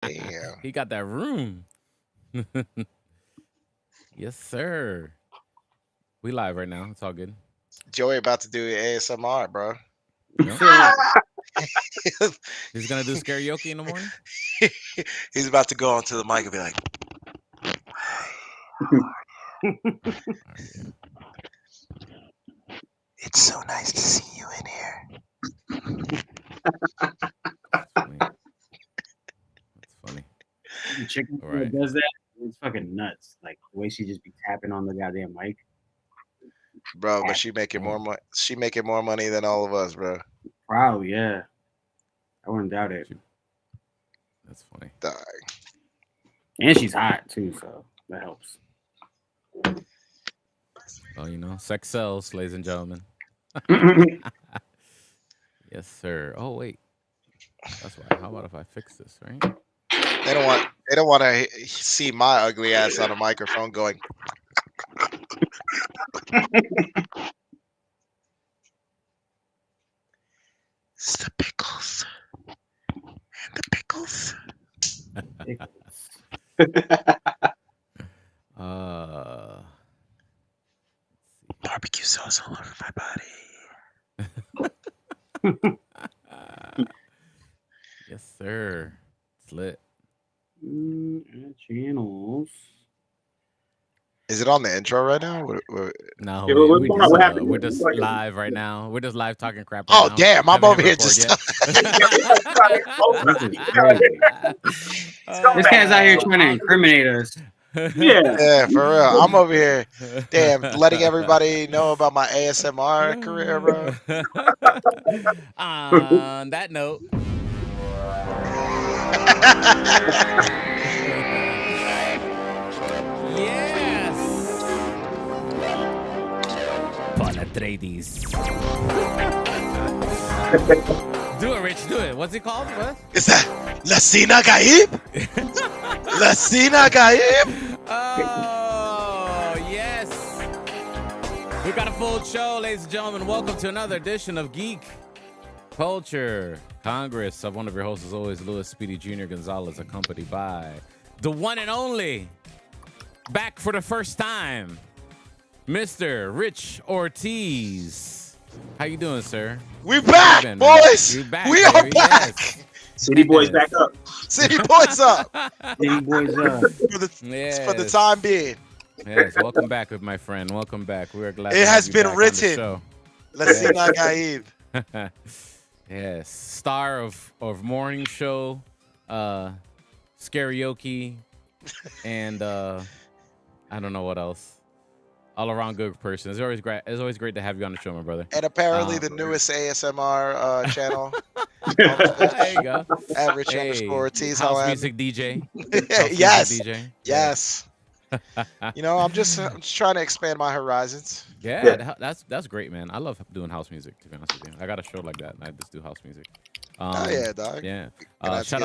Damn. He got that room. Yes, sir. We live right now. It's all good. Joey about to do ASMR, bro. Yep. He's gonna do karaoke in the morning. He's about to go onto the mic and be like, "It's so nice to see you in here." That's funny. The chicken Right. that does that, it's fucking nuts. Like the way she just be tapping on the goddamn mic. Bro, but she making more money. She making more money than all of us, bro. Probably, yeah. I wouldn't doubt it. That's funny. Dog. And she's hot too, so that helps. Well, you know, sex sells, ladies and gentlemen. Yes, sir. Oh wait, that's why. How about if I fix this, right? They don't want to see my ugly ass on a microphone going. It's the pickles. And the pickles. Barbecue sauce all over my body. Yes, sir. It's lit. Channels. Is it on the intro right now? No, Yeah, we're just live right now. We're just live talking crap right now. Oh, damn. I'm over here just. This guy's out here trying to incriminate us. Yeah, for real. I'm over here, damn, letting everybody know about my ASMR career, bro. On that note. Yes. Palatreides. Do it, Rich. Do it. What's it called? What? Is that Lasina Gaib? Lasina Gaib? Oh, yes. We got a full show, ladies and gentlemen. Welcome to another edition of Geek Culture Congress. I'm one of your hosts, as always, Louis Speedy Jr. Gonzalez, accompanied by the one and only, back for the first time, Mr. Rich Ortiz. How you doing, sir? We back, boys. We are back. Yes. City boys back up. City boys up. City boys up. For the time being. Yes, welcome back, my friend. Welcome back. We're glad. It has been written. Lasina Gaib. Yes, star of morning show, karaoke, and I don't know what else. All around good person. It's always great. It's always great to have you on the show, my brother. And apparently the newest ASMR channel. There you go. Average _ Ortiz. House music DJ. Yes. Music DJ. Yes. You know, I'm just trying to expand my horizons. Yeah, that's great, man. I love doing house music. To be honest with you, I got a show like that. And I just do house music. Oh yeah, dog. Yeah. Shout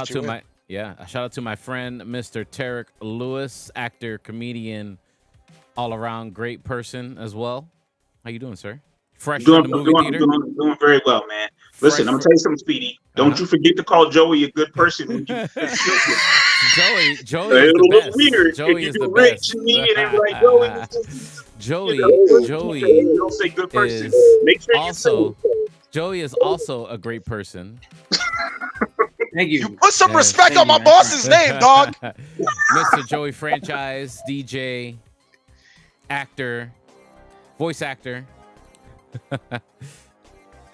out to my friend, Mr. Tarek Lewis, actor, comedian, all around great person as well. How you doing, sir? Fresh from the movie theater. Doing very well, man. Listen, I'm gonna tell you something, Speedy. Don't you forget to call Joey a good person when you. Joey is the best. Weird. Joey if is you the do rich best. and me and like Joey. Joey You don't say good person. Make sure also. Joey is also a great person. Thank you. You put some respect on my boss's name, dog. Mr. Joey Franchise, DJ, actor, voice actor,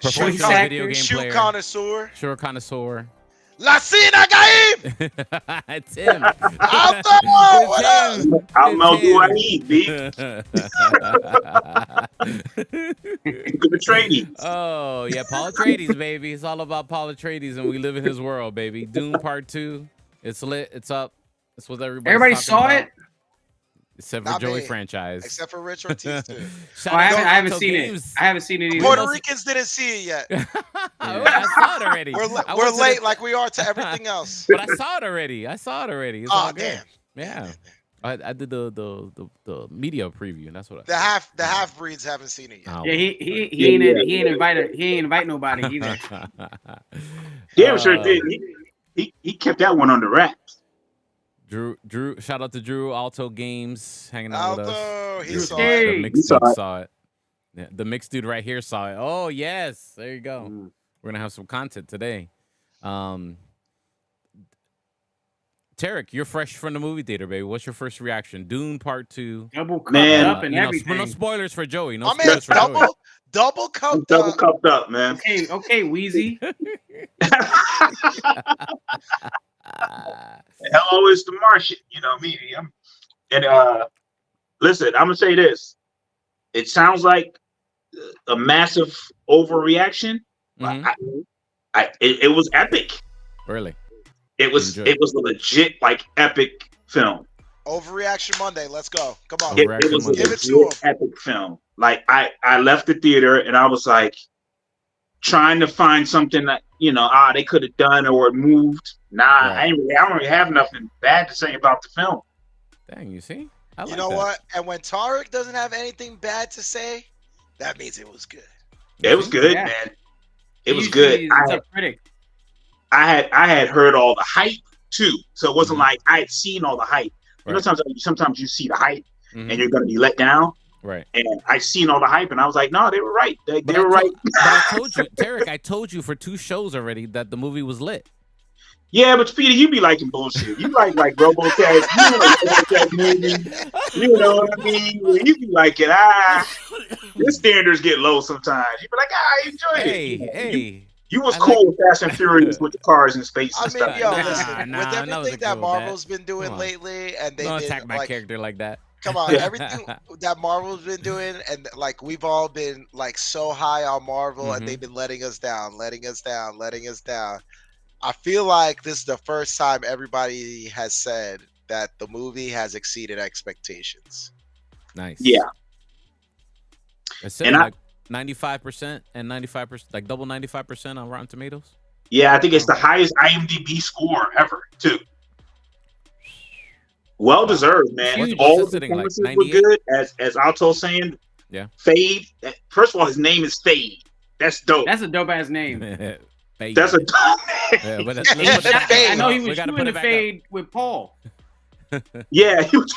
professional video game player, shoe connoisseur. Lasina Gaib! It's him. I'll do what I need, B. Good training. Oh, yeah, Paul Atreides, baby. It's all about Paul Atreides, and we live in his world, baby. Dune Part 2. It's lit. It's up. That's what everybody saw about. It? Except for Joey Franchise. Except for Rich Ortiz, too. I haven't seen it. I haven't seen it either. Puerto Ricans didn't see it yet. I saw it already. We're late like we are to everything else. But I saw it already. It's all good. Damn. Yeah. I did the media preview, and that's what the half breeds haven't seen it yet. Oh. Yeah, he ain't invite nobody either. Damn sure did. he kept that one under wraps. Drew, shout out to Drew Alto Games hanging out with us. Alto, he Drew saw K. it. The mixed saw dude it. saw it. Yeah, the mixed dude right here saw it. Oh yes, there you go. We're gonna have some content today. Tarek, you're fresh from the movie theater, baby. What's your first reaction? Dune Part 2. Double cupped Man. up and everything. No spoilers for Joey. No My man's spoilers for Joey. double I'm cupped double up. cupped up, man. Okay, Wheezy. Hello, is the Martian. You know me. Listen, I'm gonna say this. It sounds like a massive overreaction. Mhm. It was epic. Really? It was Enjoy. a legit like epic film. Overreaction Monday. Let's go. Come on. It Overreaction was a Monday. Give it to legit epic film. Like I left the theater and I was like trying to find something that they could have done or moved. Nah, Right. I don't really have nothing bad to say about the film. Dang, you see? I like You know that. what? And when Tarek doesn't have anything bad to say, that means it was good. It was good, Yeah. man. It was Usually good. He's a critic. I had heard all the hype too, so it wasn't Mhm. like I had seen all the hype. You know, Right. sometimes you see the hype Mhm. and you're gonna be let down. Right. And I seen all the hype, and I was like, no, they were right. They But were right. But I told you, Tarek, I told you for 2 shows already that the movie was lit. Yeah, but Peter, you be liking bullshit. You like RoboCat. You like RoboCat movies. You know what I mean? You be liking, your standards get low sometimes. You be like, I enjoy Hey, it. hey. You was I cool like- with Fast and Furious with the cars in space I and mean, stuff. yo, Nah, listen, nah, with I everything wasn't that cool with that. Marvel's been doing Come on. lately, and they've Don't been attack my like, character like that. come on, everything that Marvel's been doing, and like we've all been like so high on Marvel, Mhm. and they've been letting us down. I feel like this is the first time everybody has said that the movie has exceeded expectations. Nice. Yeah. I said And like 95% and 95%, like double 95% on Rotten Tomatoes. Yeah, I think it's the highest IMDb score ever, too. Well deserved, man. What's All it the sitting, like, performances were 98? good, as Alto's saying. Yeah. Fade. First of all, his name is Fade. That's dope. That's a dope ass name. Fade. That's a dope Yeah, name. but let's put it back Fade. up. I know he We was gotta shooting put the it back fade with Paul. Yeah, he was,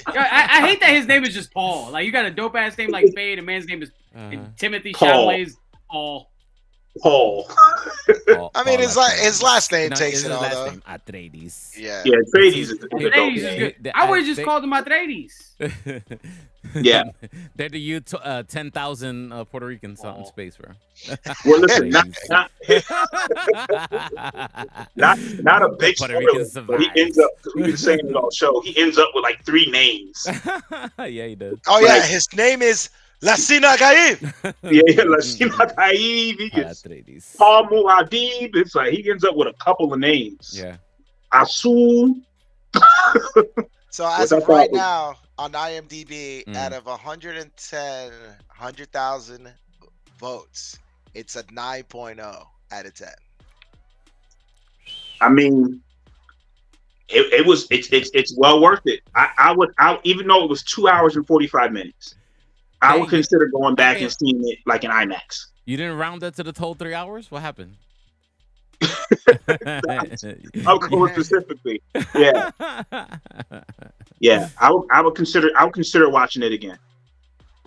I hate that his name is just Paul. Like you got a dope ass name like Fade, and man's name is Uh-huh. Timothy Paul. Chalamet's Paul. Paul. I mean, his last name No, takes it's it his all, last though. name, Atreides. Yeah. Yeah, Atreides is a dope Atreides is name. good. I would have just called him Atreides. Yeah. They're the 10,000 Puerto Ricans out in space, bro. Well, listen, not a big Puerto spoiler, Ricans but he ends up, we've been saying it all show, he ends up with like 3 names. Yeah, he does. Oh yeah, Like- his name is Lassina Gaib. Yeah, Lasina Taib, he gets Atreides. Paul Muad'Dib. It's like he ends up with a couple of names. Yeah. Asul. So as What's of that right problem? now on IMDb, Mm. out of 100,000 votes, it's a 9.0 out of 10. I mean, it's well worth it. I would even though it was 2 hours and 45 minutes, I would Hey, consider going back hey, and seeing it like in IMAX. You didn't round that to the whole 3 hours? What happened? I'm going specifically. Yeah, yeah. I would consider watching it again.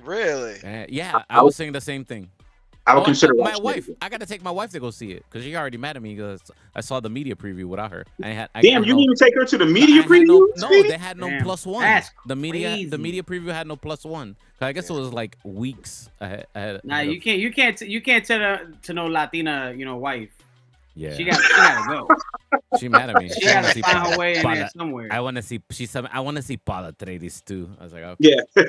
Really? Yeah, I was saying the same thing. I would Oh, consider my watching wife. it again. I gotta take my wife to go see it because she already mad at me because I saw the media preview without her. I Damn, you didn't even take her to the media I had preview? No, Speedy? they had no Damn, +1. that's The media crazy. preview had no +1. I guess it was like weeks ahead. Nah, ahead you can't tell her to no Latina, wife. Yeah, She gotta go. she mad at me. She gotta find her way in there somewhere. I want to see. She said, "I want to see Paula Atreides too." I was like, "Okay." Yeah.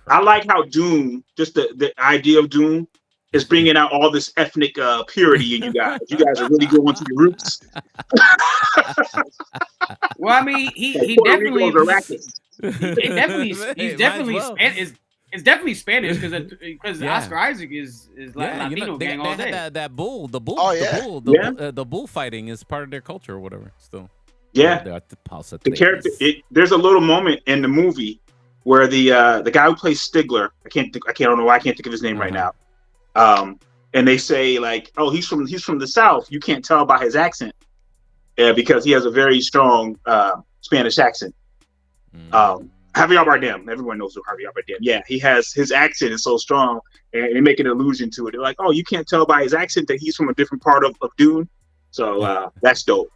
I like how Dune, just the idea of Dune, is bringing out all this ethnic purity in you guys. You guys are really going to your roots. Well, I mean, he Puerto definitely Ricos are Iraqis. he's definitely it's definitely Spanish because Yeah. Oscar Isaac is Yeah, Latino they, gang they all day. had that bull. The bull. Oh, the yeah. bull. The bullfighting is part of their culture or whatever. Still. Yeah. The character. There's a little moment in the movie where the guy who plays Stigler, I don't know why I can't think of his name right now. And they say like, oh, he's from the South. You can't tell by his accent. Yeah, because he has a very strong Spanish accent. Javier Bardem, everyone knows who Javier Bardem. Yeah, he has his accent is so strong, and they make an allusion to it. They're like, "Oh, you can't tell by his accent that he's from a different part of Dune." So that's dope.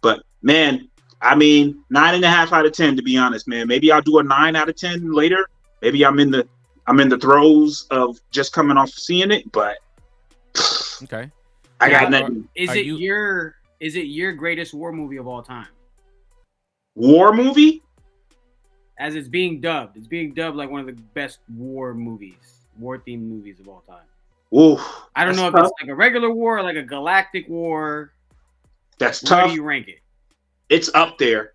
But man, I mean, 9.5 out of 10 to be honest, man. Maybe I'll do a 9 out of 10 later. Maybe I'm in the throes of just coming off seeing it, but Okay. I got nothing. Is it your greatest war movie of all time? War movie? As it's being dubbed. It's being dubbed like one of the best war themed movies of all time. Ooh, I don't know if it's like a regular war or like a galactic war. That's tough. Where do you rank it? It's up there.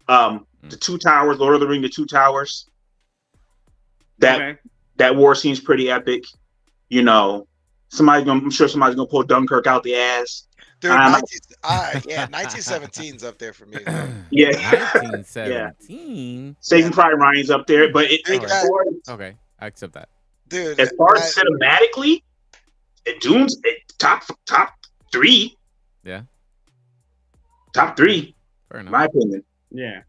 The Two Towers, Lord of the Ring, the Two Towers. That war seems pretty epic. You know, I'm sure somebody's gonna pull Dunkirk out the ass. Dude, 1917's up there for me. Yeah, 1917. Saving Private Ryan's up there, but okay, I accept that. Dude, as far as cinematically, Dune's top 3. Yeah, top 3. Fair enough. My opinion. Yeah.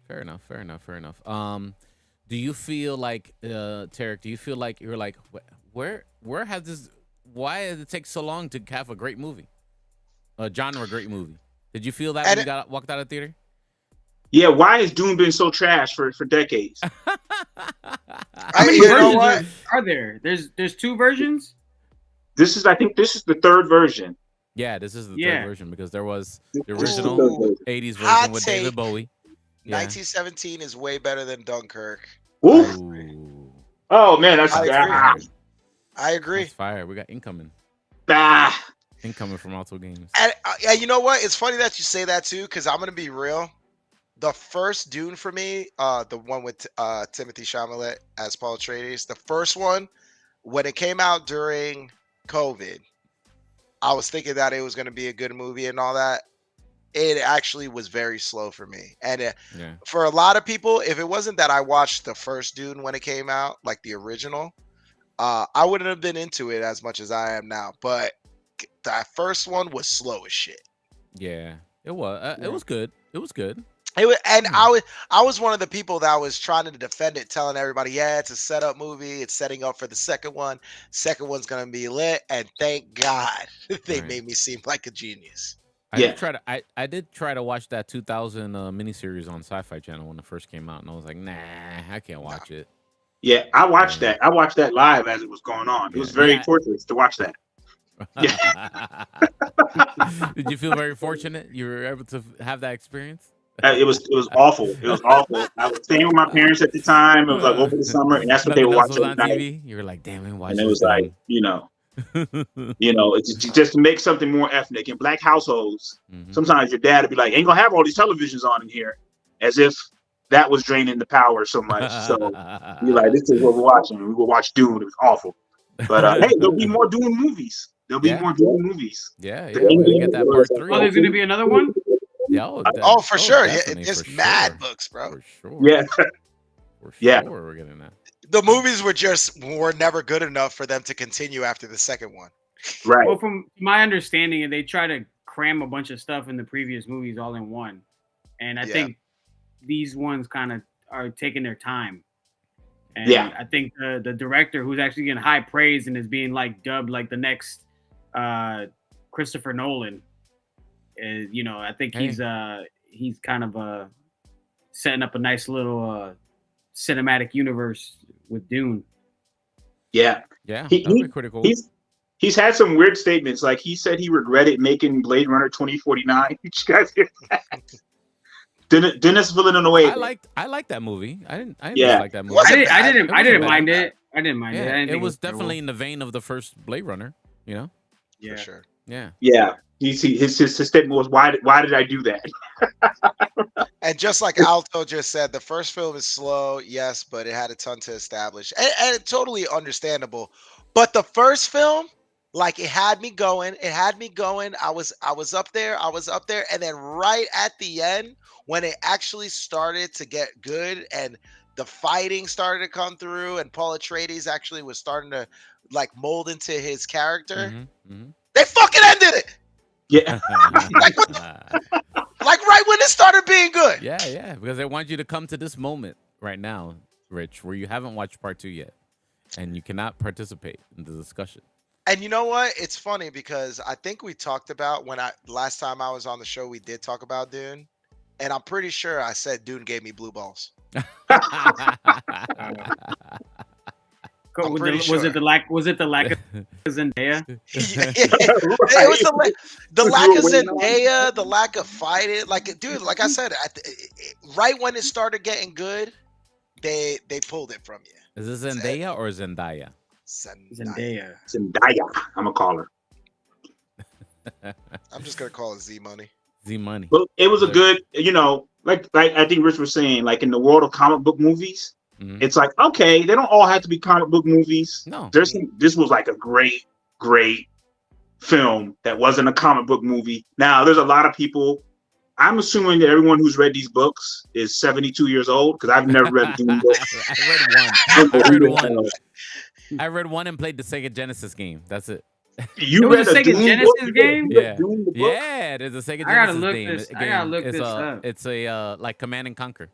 Fair enough. Do you feel like, Tarek? Do you feel like you're like, where has this? Why did it take so long to have a great movie, a genre great movie? Did you feel that when you walked out of the theater? Yeah. Why has Dune been so trash for decades? How many versions are there? There's 2 versions. I think this is the 3rd version. Yeah, this is the 3rd version because there was the original 80s version with David Bowie. 1917 is way better than Dunkirk. Ooh. Oh man, that's I agree. That's fire. We got incoming. Incoming from Alto Games. And you know what? It's funny that you say that too, because I'm gonna be real. The first Dune for me, the one with Timothée Chalamet as Paul Atreides, the first one, when it came out during COVID, I was thinking that it was gonna be a good movie and all that. It actually was very slow for me. And for a lot of people, if it wasn't that I watched the first Dune when it came out, like the original, I wouldn't have been into it as much as I am now. But that first one was slow as shit. Yeah, it was. It was good. It was good. I was one of the people that was trying to defend it, telling everybody, yeah, it's a setup movie. It's setting up for the second one. Second one's gonna be lit. And thank God they made me seem like a genius. I did try to watch that 2000 miniseries on Sci-Fi Channel when it first came out, and I was like, nah, I can't watch it. Yeah, I watched that. I watched that live as it was going on. It was very torturous to watch that. Yeah. Did you feel very fortunate you were able to have that experience? It was awful. It was awful. I was staying with my parents at the time. It was like over the summer, and that's what they were watching on TV. You were like, damn, I'm watching. And it was like, it's just to make something more ethnic. In black households, sometimes your dad would be like, ain't gonna have all these televisions on in here, as if that was draining the power so much. So you're like, this is what we're watching. We will watch Dune. It was awful. But hey, there'll be more Dune movies. There'll be more Dune movies. Yeah, we're gonna get that part 3. Oh, there's gonna be another one? Yeah, for sure. Yeah, there's mad books, bro. For sure. Yeah. For sure we're getting that. The movies were never good enough for them to continue after the second one. Right. Well, from my understanding, they try to cram a bunch of stuff in the previous movies all in one. And I think these ones kind of are taking their time. And I think the director, who's actually getting high praise and is being like dubbed like the next Christopher Nolan, I think he's kind of setting up a nice little cinematic universe with Dune. Yeah, that'd be pretty cool. He's had some weird statements. Like he said he regretted making Blade Runner 2049. You guys hear that? Dennis Villeneuve. I liked that movie. I didn't like that movie. I didn't mind it. I didn't mind it. It was definitely in the vein of the first Blade Runner. Yeah, for sure. Yeah. His statement was, why did I do that? And just like Alto just said, the first film is slow, yes, but it had a ton to establish, and it's totally understandable. But the first film, like, it had me going. I was up there, and then right at the end, when it actually started to get good and the fighting started to come through, and Paul Atreides actually was starting to like mold into his character. They fucking ended it. Yeah. Like right when it started being good. Yeah, because they want you to come to this moment right now, Rich, where you haven't watched part 2 yet, and you cannot participate in the discussion. And you know what? It's funny because I think we talked about last time I was on the show, we did talk about Dune, and I'm pretty sure I said Dune gave me blue balls. Was it the lack of Zendaya? It was the lack of Zendaya, the lack of fighting. Like, dude, like I said, right when it started getting good, they pulled it from you. Is it Zendaya or Zendaya? Zendaya. I'm gonna call her. I'm just gonna call it Z Money. Z Money. But it was a good, like I think Rich was saying, like in the world of comic book movies, it's like, okay, they don't all have to be comic book movies. No. This was like a great film that wasn't a comic book movie. Now, there's a lot of people. I'm assuming that everyone who's read these books is 72 years old because I've never read a Dune book. I read one and played the Sega Genesis game. That's it. You read a Sega Genesis game? Yeah. There's a Sega Genesis game. I gotta look this up. It's a like Command and Conquer.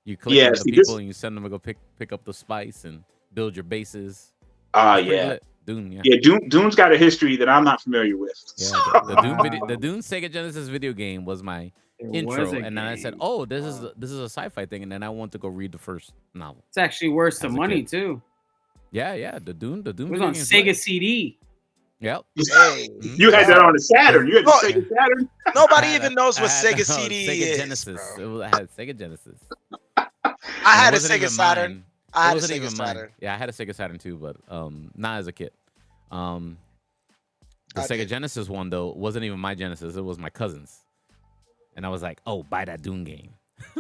You click on the people and you send them to go pick up the spice and build your bases. Yeah. Dune, Dune's got a history that I'm not familiar with. Yeah, the Dune Sega Genesis video game was my intro, and then I said, "Oh, this is a sci-fi thing," and then I want to go read the first novel. It's actually worth some money too. Yeah, the Dune. It was on Sega CD. Yep. Hey, you had that on the Saturn. You had the Sega Saturn. Nobody even knows what Sega CD Sega is. Genesis. I had Sega Genesis. I had a Sega Saturn. I had a Sega Saturn. Yeah, I had a Sega Saturn too, but not as a kid. The Sega Genesis one though wasn't even my Genesis; it was my cousin's, and I was like, "Oh, buy that Dune game."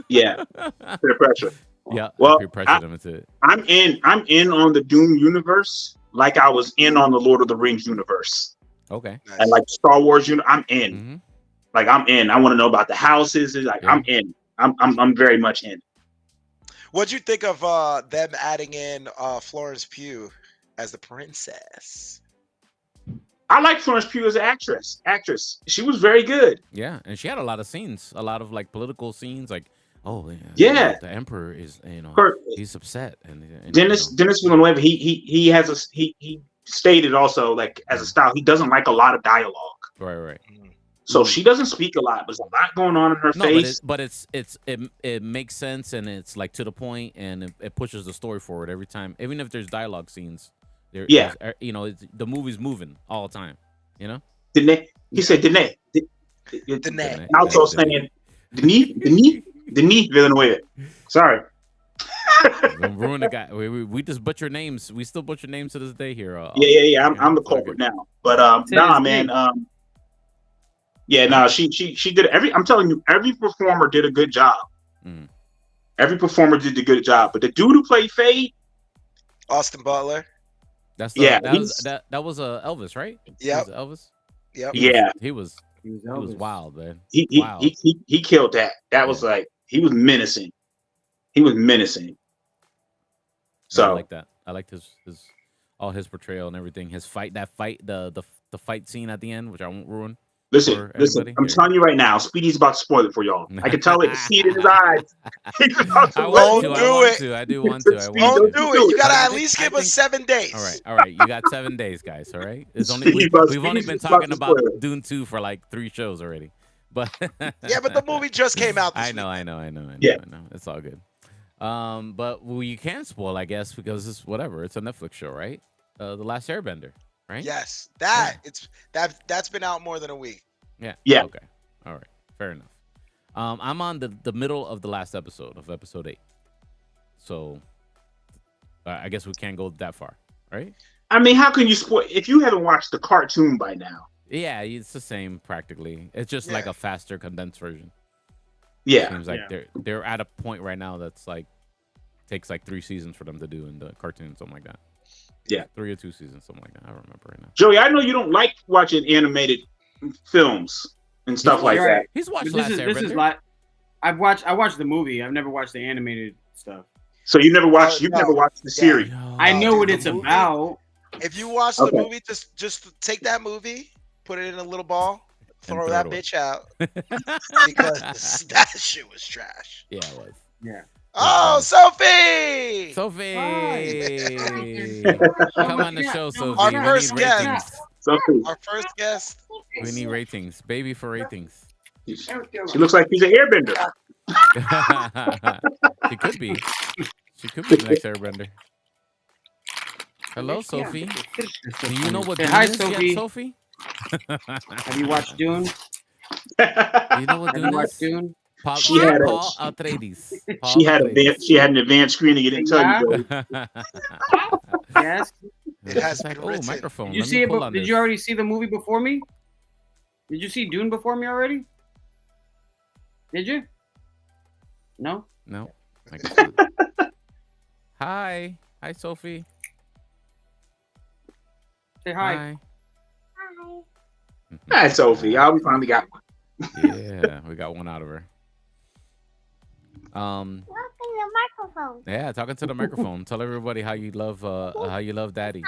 Yeah, peer pressure. Yeah, well, peer pressure them into it. I'm in on the Dune universe, like I was in on the Lord of the Rings universe. Okay, nice. And like Star Wars, I'm in. Mm-hmm. Like I'm in. I want to know about the houses. Like I'm in. I'm very much in. What'd you think of them adding in Florence Pugh as the princess? I like Florence Pugh as an actress. She was very good. Yeah, and she had a lot of scenes, a lot of like political scenes, like, oh yeah, the emperor is, he's upset, and Dennis Villeneuve, he stated also, like, as a style, he doesn't like a lot of dialogue. Right. So she doesn't speak a lot. There's a lot going on in her face. But it makes sense, and it's like to the point, and it pushes the story forward every time, even if there's dialogue scenes. The movie's moving all the time. Dene. He said Dene. Dene. Also saying Denis Villeneuve. Sorry. Don't ruin the guy. We just butcher names. We still butcher names to this day here. Yeah. I'm the culprit now. But man. She did I'm telling you, every performer did a good job. Mm. Every performer did a good job. But the dude who played Fade, Austin Butler. That was Elvis, right? Yeah. Elvis. Yep. He was wild, man. He killed that. That was like, he was menacing. So I like that. I liked his portrayal and everything. His fight, the fight scene at the end, which I won't ruin. Listen. I'm telling you right now, Speedy's about to spoil it for y'all. I can tell it. See it in his eyes. I do want to. Don't do it. You gotta at least give us 7 days. All right. You got 7 days, guys. All right. We've only been talking about Dune 2 for like 3 shows already. But yeah, but the movie just came out. I know. Yeah. I know. It's all good. But you can spoil, I guess, because it's whatever. It's a Netflix show, right? The Last Airbender. Right? Yes, that's been out more than a week. Yeah. Okay. All right. Fair enough. I'm on the middle of the last episode of episode 8, so I guess we can't go that far, right? I mean, how can you spoil if you haven't watched the cartoon by now? Yeah, it's the same practically. It's just like a faster, condensed version. Yeah. It seems like they're at a point right now that's like takes like 3 seasons for them to do in the cartoon, something like that. Yeah, 3 or 2 seasons, something like that. I don't remember right now. Joey, I know you don't like watching animated films and stuff like that. He's watched Last Airbender. I watched the movie. I've never watched the animated stuff. So you never watched? You've never watched the series? I know what it's about. If you watch the movie, just take that movie put it in a little ball, throw throw that it away. bitch out because that shit was trash. Yeah, it was. Yeah. Oh, Sophie! Sophie, Hi. come on the show, Sophie. Our We need first guest. ratings. Sophie. Our first guest. We need ratings. Baby for ratings. She looks like she's an airbender. She could be. She could be the next airbender. Hello, Sophie. Do you know what Say Dune hi, is Sophie. yet, Sophie? Have you watched Dune? Do you know what Have you Dune watched is? Dune? Paul, She had a- Paul Atreides. Paul she had Atreides. an advanced screening. It didn't tell you. Though. Yes. It has She's like, been oh, written. microphone. Did you Let see me it? pull on Did this. you already see the movie before me? Did you see Dune before me already? Did you? No. No. I guess not. Hi. Hi, Sophie. Say hi. Hi, Sophie. We finally got one. Yeah, we got one out of her. Talking the microphone. Yeah, talking to the microphone. Tell everybody how you love Daddy.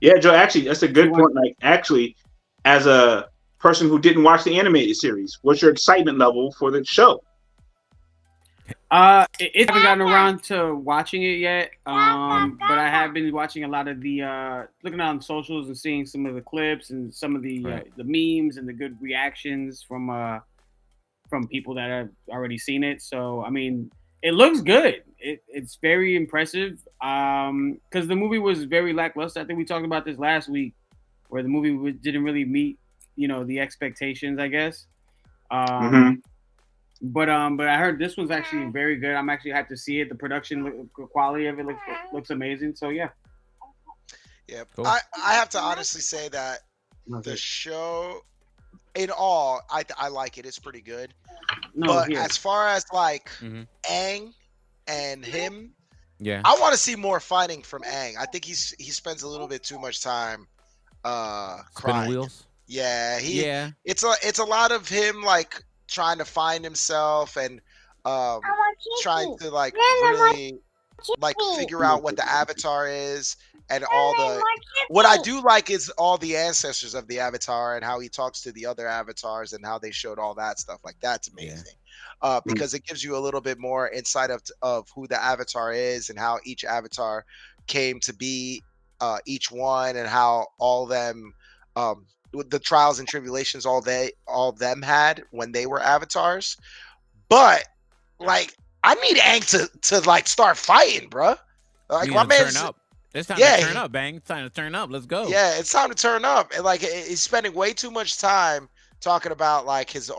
Yeah, Joe. Actually, that's a good point. Like, actually, as a person who didn't watch the animated series, what's your excitement level for the show? It haven't gotten around to watching it yet. But I have been watching a lot of the looking on socials and seeing some of the clips and some of the Right. the memes and the good reactions from people that have already seen it. So I mean, it looks good. It's very impressive. Because the movie was very lackluster. I think we talked about this last week, where the movie didn't really meet the expectations, I guess. But I heard this one's actually very good. I'm actually happy to see it. The production quality of it looks amazing. So yeah. Yeah, Cool. I have to honestly say that the show, in all, I like it. It's pretty good. But as far as like Aang and him, Yeah. I want to see more fighting from Aang. I think he spends a little bit too much time Spinning crying. wheels. Yeah, Yeah. it's a lot of him like trying to find himself and trying to like really like figure out what the Avatar is and all the what I do like is all the ancestors of the Avatar and how he talks to the other avatars and how they showed all that stuff. Like that's amazing. Because it gives you a little bit more insight of who the Avatar is and how each Avatar came to be, each one, and how all them with the trials and tribulations all them had when they were avatars. But like I need Aang to like start fighting, bruh. Like my man's turn up. It's time Yeah, to turn up, Bang. It's time to turn up. Let's go. yeah, it's time to turn up. And like he's spending way too much time talking about like his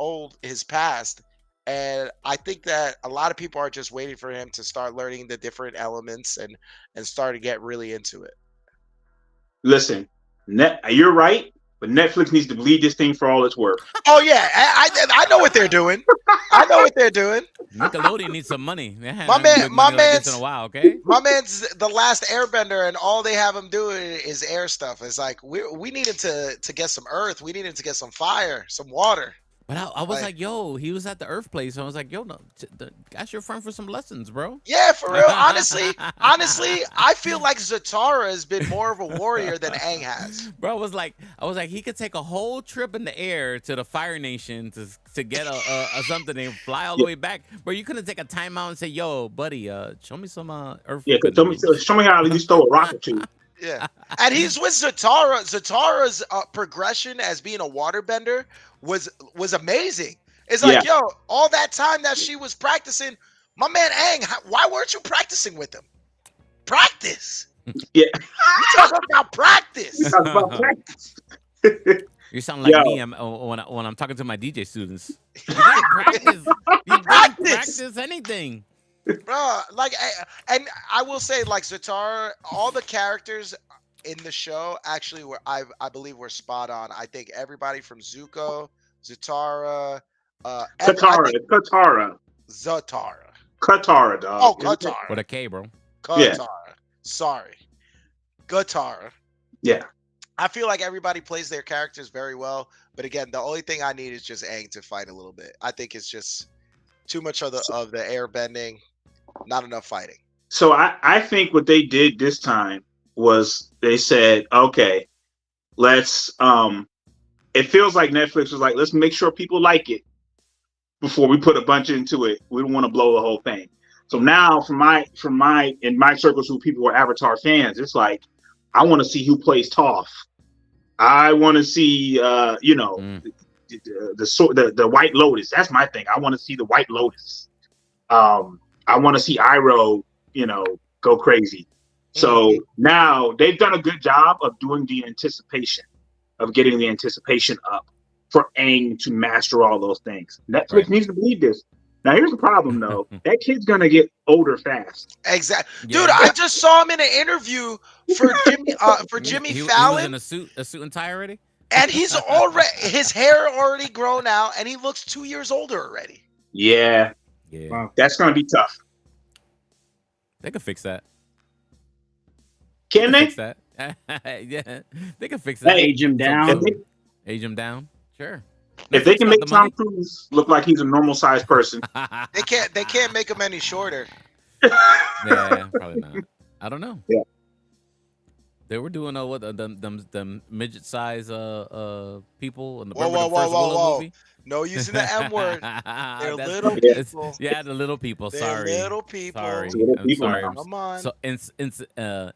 past. And I think that a lot of people are just waiting for him to start learning the different elements and start to get really into it. Listen, you're right, but Netflix needs to bleed this thing for all it's worth. Oh yeah, I know what they're doing. I know what they're doing. Nickelodeon needs some money. My man's in a while, okay? My man's the Last Airbender, and all they have him doing is air stuff. It's like we need him to get some earth. We need him to get some fire, some water. But I was like, yo, he was at the Earth place. So I was like, yo, no, ask your friend for some lessons, bro. Yeah, for real. Honestly, I feel like Zatara has been more of a warrior than Aang has. Bro, I was like, he could take a whole trip in the air to the Fire Nation to get a something and fly all the way back. Bro, you couldn't take a time out and say, yo, buddy, show me some Earth. Yeah, show me how you throw a rocket to. Yeah, and he's with Zatara. Zatara's progression as being a waterbender was amazing. It's like, yo, all that time that she was practicing, my man Aang, why weren't you practicing with him? Practice. Yeah, you talking about practice. You sound like me when I'm talking to my DJ students. You didn't practice. You didn't practice anything. Bro, like, and I will say, like, Zatara, all the characters in the show actually were, I believe, were spot on. I think everybody from Zuko, Zatara, Katara, dog. Oh, Katara. With a K, bro. Katara. Yeah. Sorry. Katara. Yeah. I feel like everybody plays their characters very well, but again, the only thing I need is just Aang to fight a little bit. I think it's just too much of the air bending. Not enough fighting. So I think what they did this time was they said, okay, let's it feels like Netflix was like, let's make sure people like it before we put a bunch into it. We don't want to blow the whole thing. So now in my circles who people who are Avatar fans, it's like, I want to see who plays Toph. I want to see the White Lotus. That's my thing. I want to see the White Lotus. I want to see Iroh, go crazy. So now they've done a good job of doing the anticipation, of getting the anticipation up for Aang to master all those things. Netflix needs to believe this. Now here's the problem though. That kid's gonna get older fast. Exactly. Yeah. Dude, I just saw him in an interview for Jimmy Fallon. He was in a suit and tie already? And his hair already grown out, and he looks 2 years older already. Yeah. Wow. That's gonna be tough. They could fix that. Can they? Fix that. Yeah, they can fix that. Age him down. Age him down. Sure. If they can make Tom Cruise look like he's a normal sized person, They can't make him any shorter. Yeah, probably not. I don't know. Yeah. They were doing what them midget size people in the Whoa. movie. No using the M word. They're little It's- people. Yeah, the little people. They're Sorry. little people. Sorry. Little I'm people sorry. now. I'm Come on. so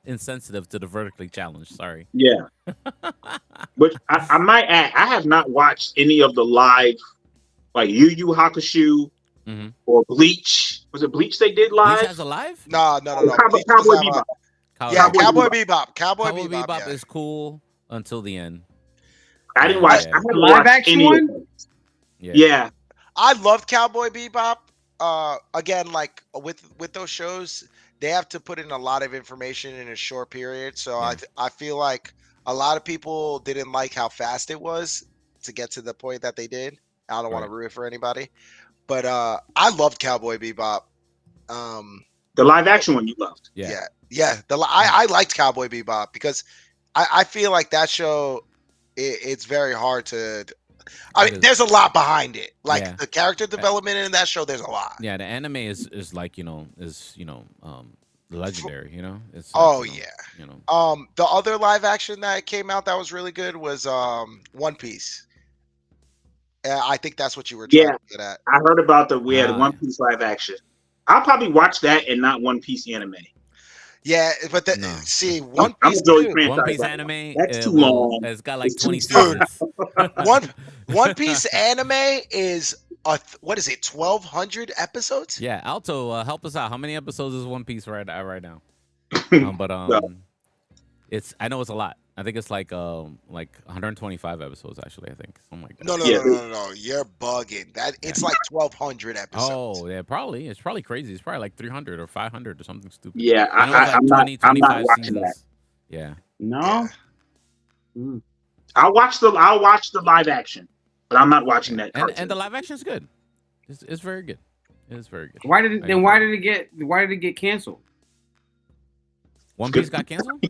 insensitive to the vertically challenged. Sorry. yeah. Which I might add, I have not watched any of the live, like Yu Yu Hakusho Mhm. or Bleach. Was it Bleach they did live? Bleach has a live? No. Cowboy Bebop. Yeah, Cowboy Bebop. Cowboy Cowboy Bebop. Bebop Yeah. is cool until the end. I didn't watch. Yeah. I haven't Live watched action any one? of them. Yeah. Yeah. I loved Cowboy Bebop. Again, like with those shows, they have to put in a lot of information in a short period. So Yeah. I feel like a lot of people didn't like how fast it was to get to the point that they did. I don't want to ruin it for anybody, but I loved Cowboy Bebop. The live action one you loved. Yeah. I liked Cowboy Bebop because I feel like that show. It's very hard to. I mean, there's a lot behind it. Like the character development in that show, there's a lot. Yeah, the anime is like legendary. It's The other live action that came out that was really good was One Piece. I think that's what you were trying to get at. I heard about we had One Piece live action. I'll probably watch that and not One Piece anime. Yeah, but One Piece, One Piece anime. That's too long. It's got like 20 seasons. One Piece anime is what is it? 1,200 episodes? Yeah, Alto, help us out. How many episodes is One Piece right now? It's I know it's a lot. I think it's like 125 episodes actually. I think something like that. No. You're bugging. It's like 1,200 episodes. Oh yeah, probably. It's probably crazy. It's probably like 300 or 500 or something stupid. Yeah, I'm not watching that. Yeah. No. Yeah. I'll watch the live action, but I'm not watching that. And the live action is good. It's very good. It's very good. Why did it get canceled? One Piece got canceled?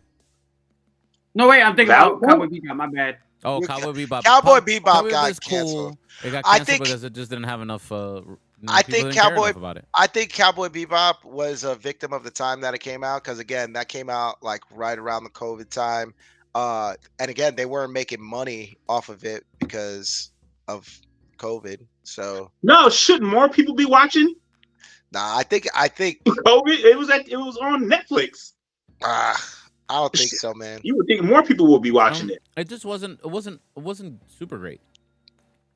No, wait, I'm thinking about Cowboy Bebop. My bad. Oh, Cowboy Bebop. Cowboy Bebop got canceled. It got canceled because it just didn't have enough. I think Cowboy Bebop was a victim of the time that it came out because again, that came out like right around the COVID time, and again, they weren't making money off of it because of COVID. So no, shouldn't more people be watching? Nah, I think COVID. It was on Netflix. I don't think so, man. You would think more people would be watching it. It just wasn't. It wasn't super great.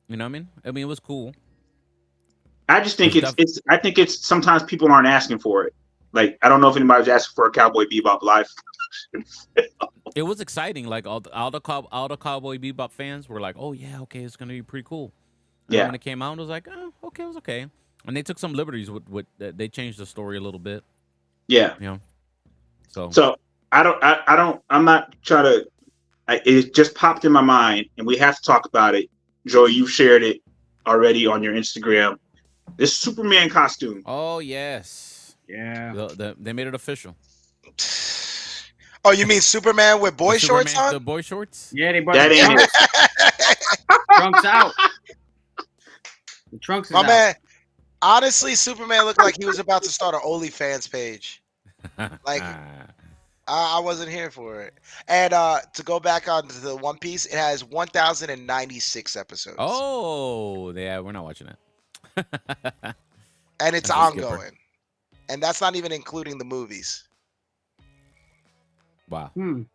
You know what I mean? I mean, it was cool. I just think I think it's sometimes people aren't asking for it. Like I don't know if anybody's asking for a Cowboy Bebop live. It was exciting. Like all the Cowboy Bebop fans were like, "Oh yeah, okay, it's gonna be pretty cool." And when it came out, it was like, "Oh, okay, it was okay." And they took some liberties with they changed the story a little bit. Yeah. So I'm not trying to. It just popped in my mind, and we have to talk about it. Joe, you've shared it already on your Instagram. This Superman costume. Oh yes, yeah. They made it official. Oh, you mean Superman with boy shorts on? The boy shorts? Yeah, they brought the trunks out. The trunks is out. Man, honestly, Superman looked like he was about to start an OnlyFans page. Like, I wasn't here for it. And to go back on to the One Piece, it has 1,096 episodes. Oh, yeah, we're not watching it. And it's That's a skipper. ongoing. And that's not even including the movies. Wow. Damn,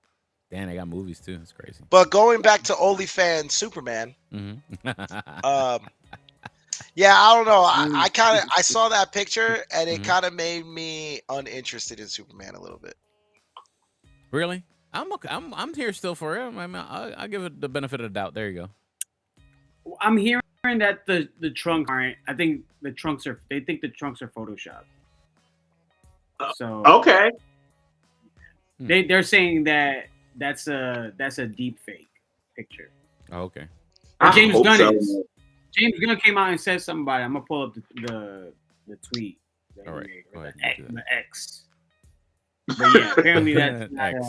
they got movies too. That's crazy. But going back to OnlyFans Superman, yeah, I don't know. I saw that picture and it kind of made me uninterested in Superman a little bit. Really? I'm okay. I'm here still for it. I mean, I'll give it the benefit of the doubt. There you go. I'm hearing that the trunks aren't. I think the trunks are. They think the trunks are photoshopped. So okay, they're saying that that's a deep fake picture. Oh, okay. James Gunn is. James Gunn came out and said something about it. I'm gonna pull up the tweet. All right. Go ahead. The X. But yeah, apparently that's X.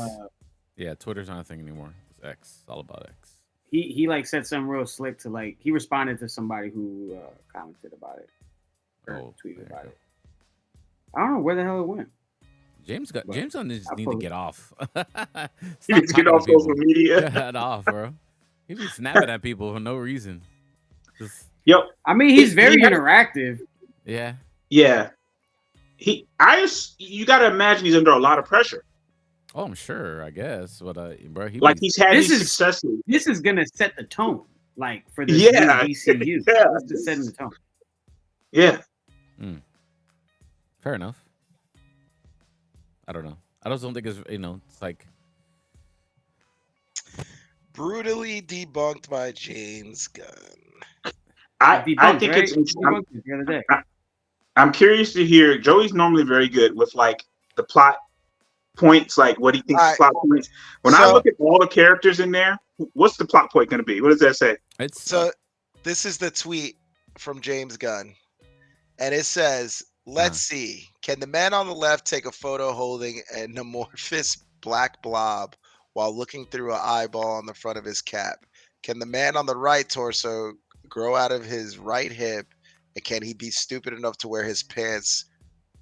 Yeah, Twitter's not a thing anymore. It's X. It's all about X. He like said something real slick to like he responded to somebody who commented about it or tweeted about it. I don't know where the hell it went. James Gunn just need to get off. He needs to get off social media. Get off, bro. He be snapping at people for no reason. Just... Yep. I mean, he's very interactive. Yeah. Yeah. You got to imagine he's under a lot of pressure. Oh, I'm sure. I guess. But bro, he's had these successes. This is gonna set the tone, like for the DCU. Yeah, this is setting the tone. Yeah. Fair enough. I don't know. I just don't think it's it's like brutally debunked by James Gunn. I think it's the other day. I'm curious to hear. Joey's normally very good with like the plot points, like what he thinks the plot points. When I look at all the characters in there, what's the plot point going to be? What does that say? This is the tweet from James Gunn, and it says, "Let's see. Can the man on the left take a photo holding an amorphous black blob while looking through an eyeball on the front of his cap? Can the man on the right torso grow out of his right hip? And can he be stupid enough to wear his pants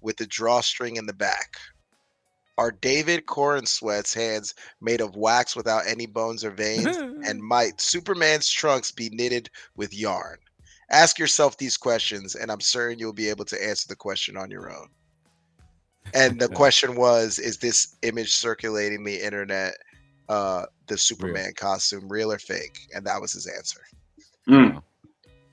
with the drawstring in the back? Are David Corensweet's hands made of wax without any bones or veins? And might Superman's trunks be knitted with yarn? Ask yourself these questions, and I'm certain you'll be able to answer the question on your own." And the question was, is this image circulating the internet, the Superman costume, real or fake? And that was his answer.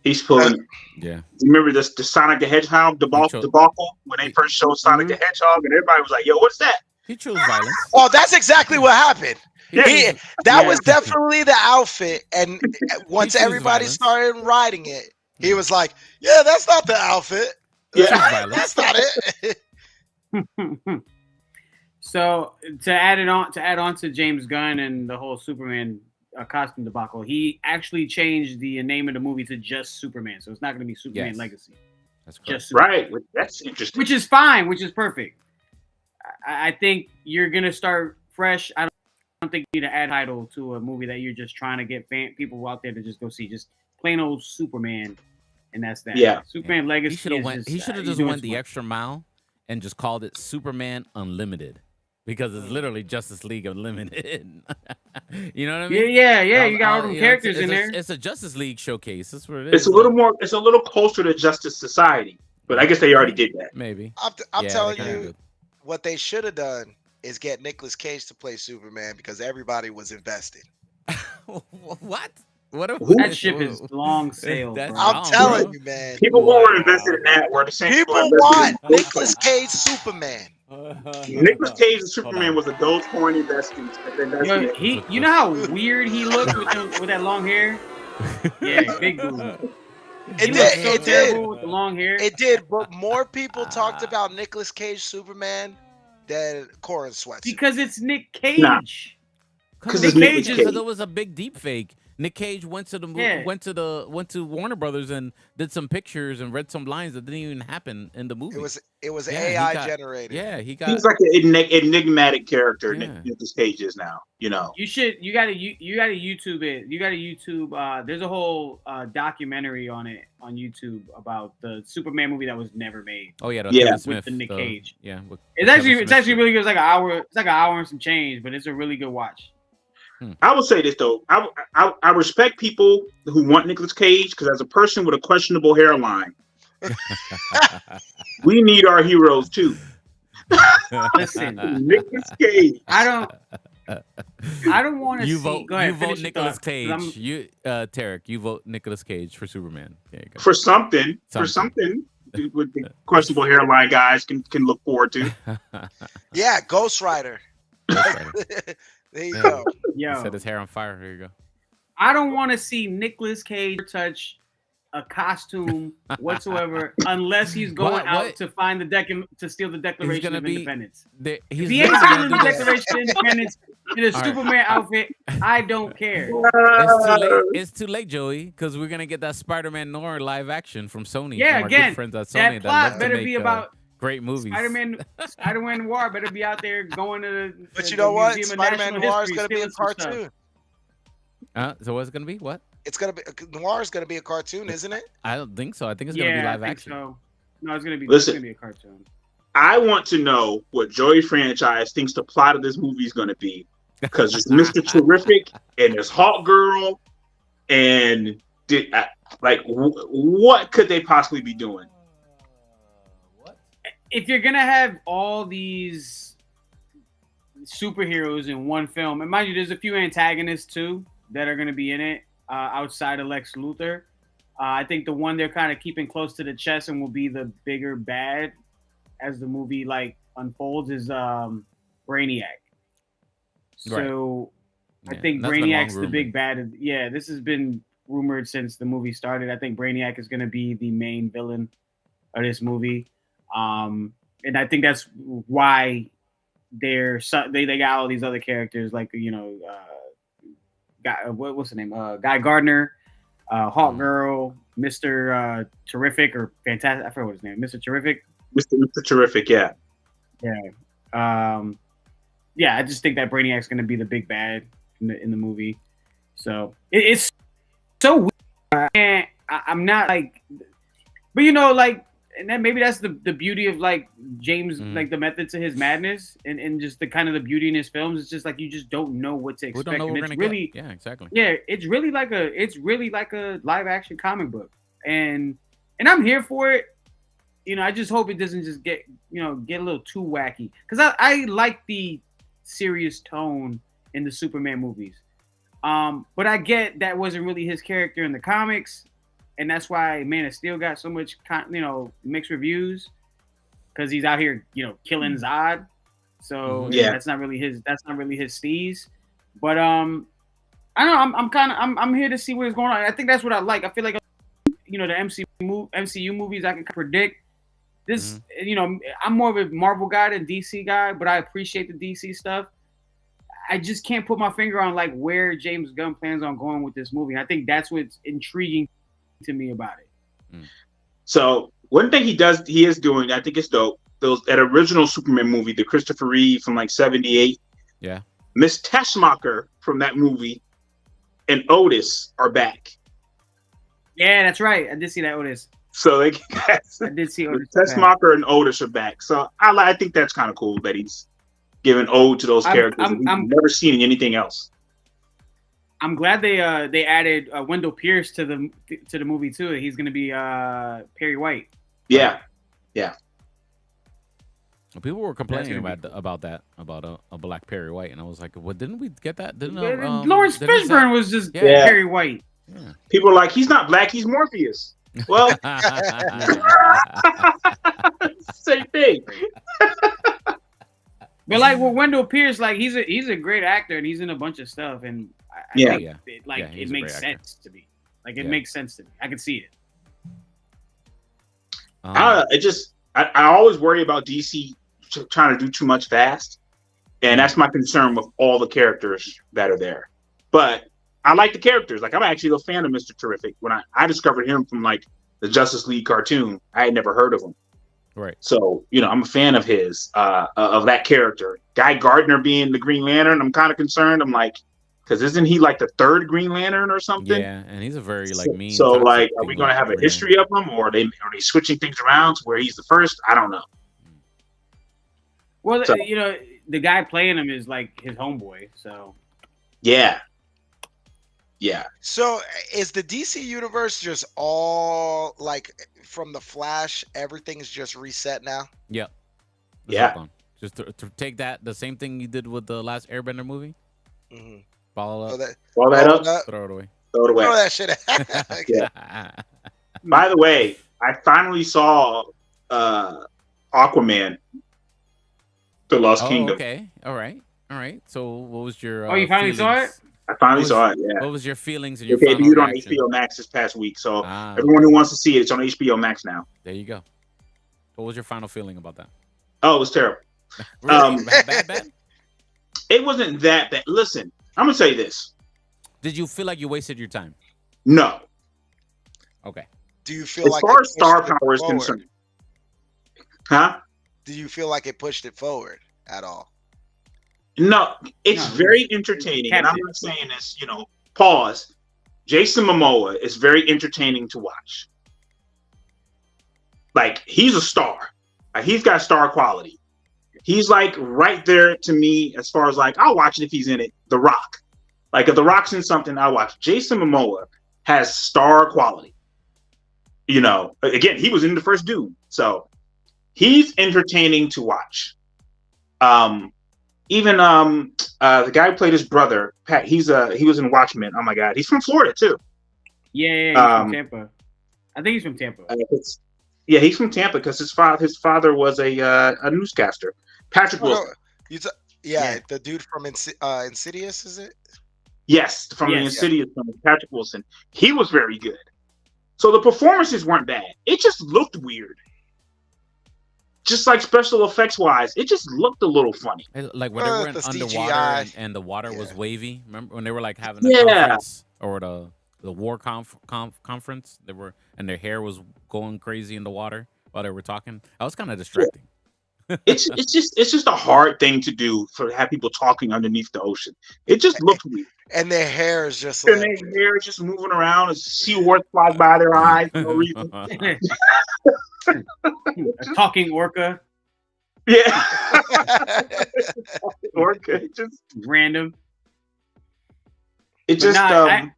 He's pulling. Yeah. Remember the Sonic the Hedgehog debacle when they first showed Sonic the Hedgehog, and everybody was like, "Yo, what's that?" He chose violence. Oh, that's exactly what happened. That was definitely the outfit. And once everybody started riding it, he was like, "Yeah, that's not the outfit. Yeah, that's not it." So to add on to James Gunn and the whole Superman costume debacle, he actually changed the name of the movie to just Superman. So it's not going to be Superman Legacy. That's just right. That's interesting. Which is fine. Which is perfect. I think you're going to start fresh. I don't think you need to add title to a movie that you're just trying to get people out there to just go see. Just plain old Superman, and that's that. Yeah. Superman Legacy. He should have just went the extra mile and just called it Superman Unlimited. Because it's literally Justice League Unlimited. You know what I mean? Yeah. You got all them characters in there. It's a Justice League showcase. That's what it is. It's a little more. It's a little closer to Justice Society, but I guess they already did that. Maybe. I'm telling you, what they should have done is get Nicolas Cage to play Superman because everybody was invested. What? That ship is long sailed. I'm telling you, man. People who were invested in that were the same. People want Nicolas Cage Superman. Nicolas Cage and Superman was a Dogecoin investment. You know how weird he looked with that long hair? Yeah, big dude. It did. With the long hair. It did, but more people talked about Nicolas Cage Superman than Corensweet. Because it's Nick Cage. Because Nick Cage, because it was a big deep fake. Nick Cage went to the movie, went to Warner Brothers and did some pictures and read some lines that didn't even happen in the movie. It was AI generated. Yeah, he got. He's like an enigmatic character. Nicolas Cage is now. You know. You gotta YouTube it. You gotta YouTube. There's a whole documentary on it on YouTube about the Superman movie that was never made. Oh yeah, with the Nick Cage. Yeah, it's actually really good. It's like an hour. It's like an hour and some change, but it's a really good watch. I will say this though, I respect people who want Nicolas Cage because as a person with a questionable hairline, we need our heroes too. Listen, Nicolas Cage. I don't want to see. Go ahead, you vote Nicolas Cage. You, Tarek, you vote Nicolas Cage for Superman. For something with the questionable hairline guys can look forward to. Yeah, Ghost Rider. There you go. Yo, he set his hair on fire. Here you go. I don't want to see Nicolas Cage touch a costume whatsoever unless he's going out to find to steal the Declaration of Independence. If he ain't stealing the Declaration of Independence in a Superman outfit, I don't care. It's too late, Joey, because we're gonna get that Spider-Man Noir live action from Sony. Yeah, from our again, good friends at Sony that plot better be about. Great movies. Spider-Man Noir better be out there going to. But you know what? Spider-Man Noir is going to be a cartoon. So what's it going to be? What? It's going to be Noir is going to be a cartoon, isn't it? I don't think so. I think it's going to be live action. So. No, it's going to be. Listen, it's going to be a cartoon. I want to know what Joey franchise thinks the plot of this movie is going to be because there's Mr. Terrific and there's Hawk Girl and what could they possibly be doing? If you're gonna have all these superheroes in one film, and mind you, there's a few antagonists too that are gonna be in it outside of Lex Luthor. I think the one they're kind of keeping close to the chest and will be the bigger bad as the movie unfolds is Brainiac. So I think Brainiac's the big bad. Yeah, this has been rumored since the movie started. I think Brainiac is gonna be the main villain of this movie. And I think that's why they got all these other characters what's the name? Guy Gardner, Hawk Girl, Mr. Terrific or Fantastic. I forgot what his name. Mr. Terrific. Mr. Terrific, yeah. Yeah. I just think that Brainiac's going to be the big bad in the movie. So it's so weird. And I'm not but and then maybe that's the beauty of James, the method to his madness and just the kind of the beauty in his films. It's just you just don't know what to expect. We don't know what we're gonna get. Yeah, exactly. Yeah, it's really like a live action comic book. And I'm here for it. I just hope it doesn't just get a little too wacky. Because I like the serious tone in the Superman movies. But I get that wasn't really his character in the comics. And that's why Man of Steel got so much, mixed reviews because he's out here, killing Zod. So that's not really his steez. But I don't know. I'm here to see what is going on. I think that's what I like. I feel like the MCU movies I can predict. This, I'm more of a Marvel guy than DC guy, but I appreciate the DC stuff. I just can't put my finger on where James Gunn plans on going with this movie. And I think that's what's intriguing to me about it. So one thing he is doing, I think it's dope. That original Superman movie, the Christopher Reeve from 1978. Yeah. Miss Teschmacher from that movie and Otis are back. Yeah, that's right. I did see that Otis. So I did see Otis. Teschmacher and Otis are back. So I think that's kind of cool that he's giving ode to those characters. I've never seen in anything else. I'm glad they added Wendell Pierce to the movie too. He's going to be Perry White. Yeah. People were complaining about a black Perry White, and I was like, "Well, didn't we get that? Didn't Lawrence Fishburne was just Perry White?" Yeah. People are like, "He's not black. He's Morpheus." Well, same thing. But with Wendell Pierce, he's a great actor, and he's in a bunch of stuff, and I think it makes sense to me. It makes sense to me. I can see it. I always worry about DC trying to do too much fast, and that's my concern with all the characters that are there. But I like the characters. Like I'm actually a fan of Mr. Terrific. When I discovered him from like the Justice League cartoon, I had never heard of him. Right. So, I'm a fan of his, of that character. Guy Gardner being the Green Lantern, I'm kind of concerned. I'm like, because isn't he like the third Green Lantern or something? Yeah, and he's a very like mean. So like, are toxic we going to have a Green history of him, or are they switching things around to where he's the first? I don't know. Well, So- the guy playing him is like his homeboy. So Yeah. So is the DC universe just all like from the Flash? Everything's just reset now. Yep. Yeah. Hold on. Just to take that, the same thing you did with the last Airbender movie. Mm-hmm. Follow up. All that up, Throw it away. throw it away. Throw that shit. Yeah. By the way, I finally saw Aquaman, The Lost Kingdom. Okay. All right. So, what was your? you finally saw it? I finally saw it. Yeah. What was your feelings and It your final debuted on reaction? HBO Max this past week, so Ah, everyone who wants to see it, it's on HBO Max now. there you go. What was your final feeling about that? Oh, it was terrible. Really? Bad? It wasn't that bad. Listen, I'm gonna say this. Did you feel like you wasted your time? No, Okay. Do you feel as like far it as star pushed it power is forward? concerned, huh? Do you feel like it pushed it forward at all? No, it's No, very entertaining, and I'm captive. not saying this. Pause. Jason Momoa is very entertaining to watch. Like he's a star. Like, he's got star quality. He's like right there to me as far as like I'll watch it if he's in it. The Rock, like if The Rock's in something, I'll watch. Jason Momoa has star quality. Again, he was in the first Dune, so he's entertaining to watch. Even the guy who played his brother, Pat, he was in Watchmen. Oh my God, he's from Florida too. Yeah, he's from Tampa. I think he's from Tampa. He's from Tampa because his father was a newscaster. Patrick Wilson. The dude from Insidious, is it? Yes, from the Insidious film, Patrick Wilson. He was very good. So the performances weren't bad. It just looked weird. Just like special effects wise, it just looked a little funny. Like when they were in The underwater CGI. and the water was wavy. Remember when they were like having a Yeah. conference or the war conference? And their hair was going crazy in the water while they were talking. That was kind of distracting. It's just a hard thing to do to have people talking underneath the ocean. It just looked weird. And their hair is just And like, their hair is just moving around. A seahorse flies by their eyes for no reason. A talking orca, Yeah. Orca. random. It But just I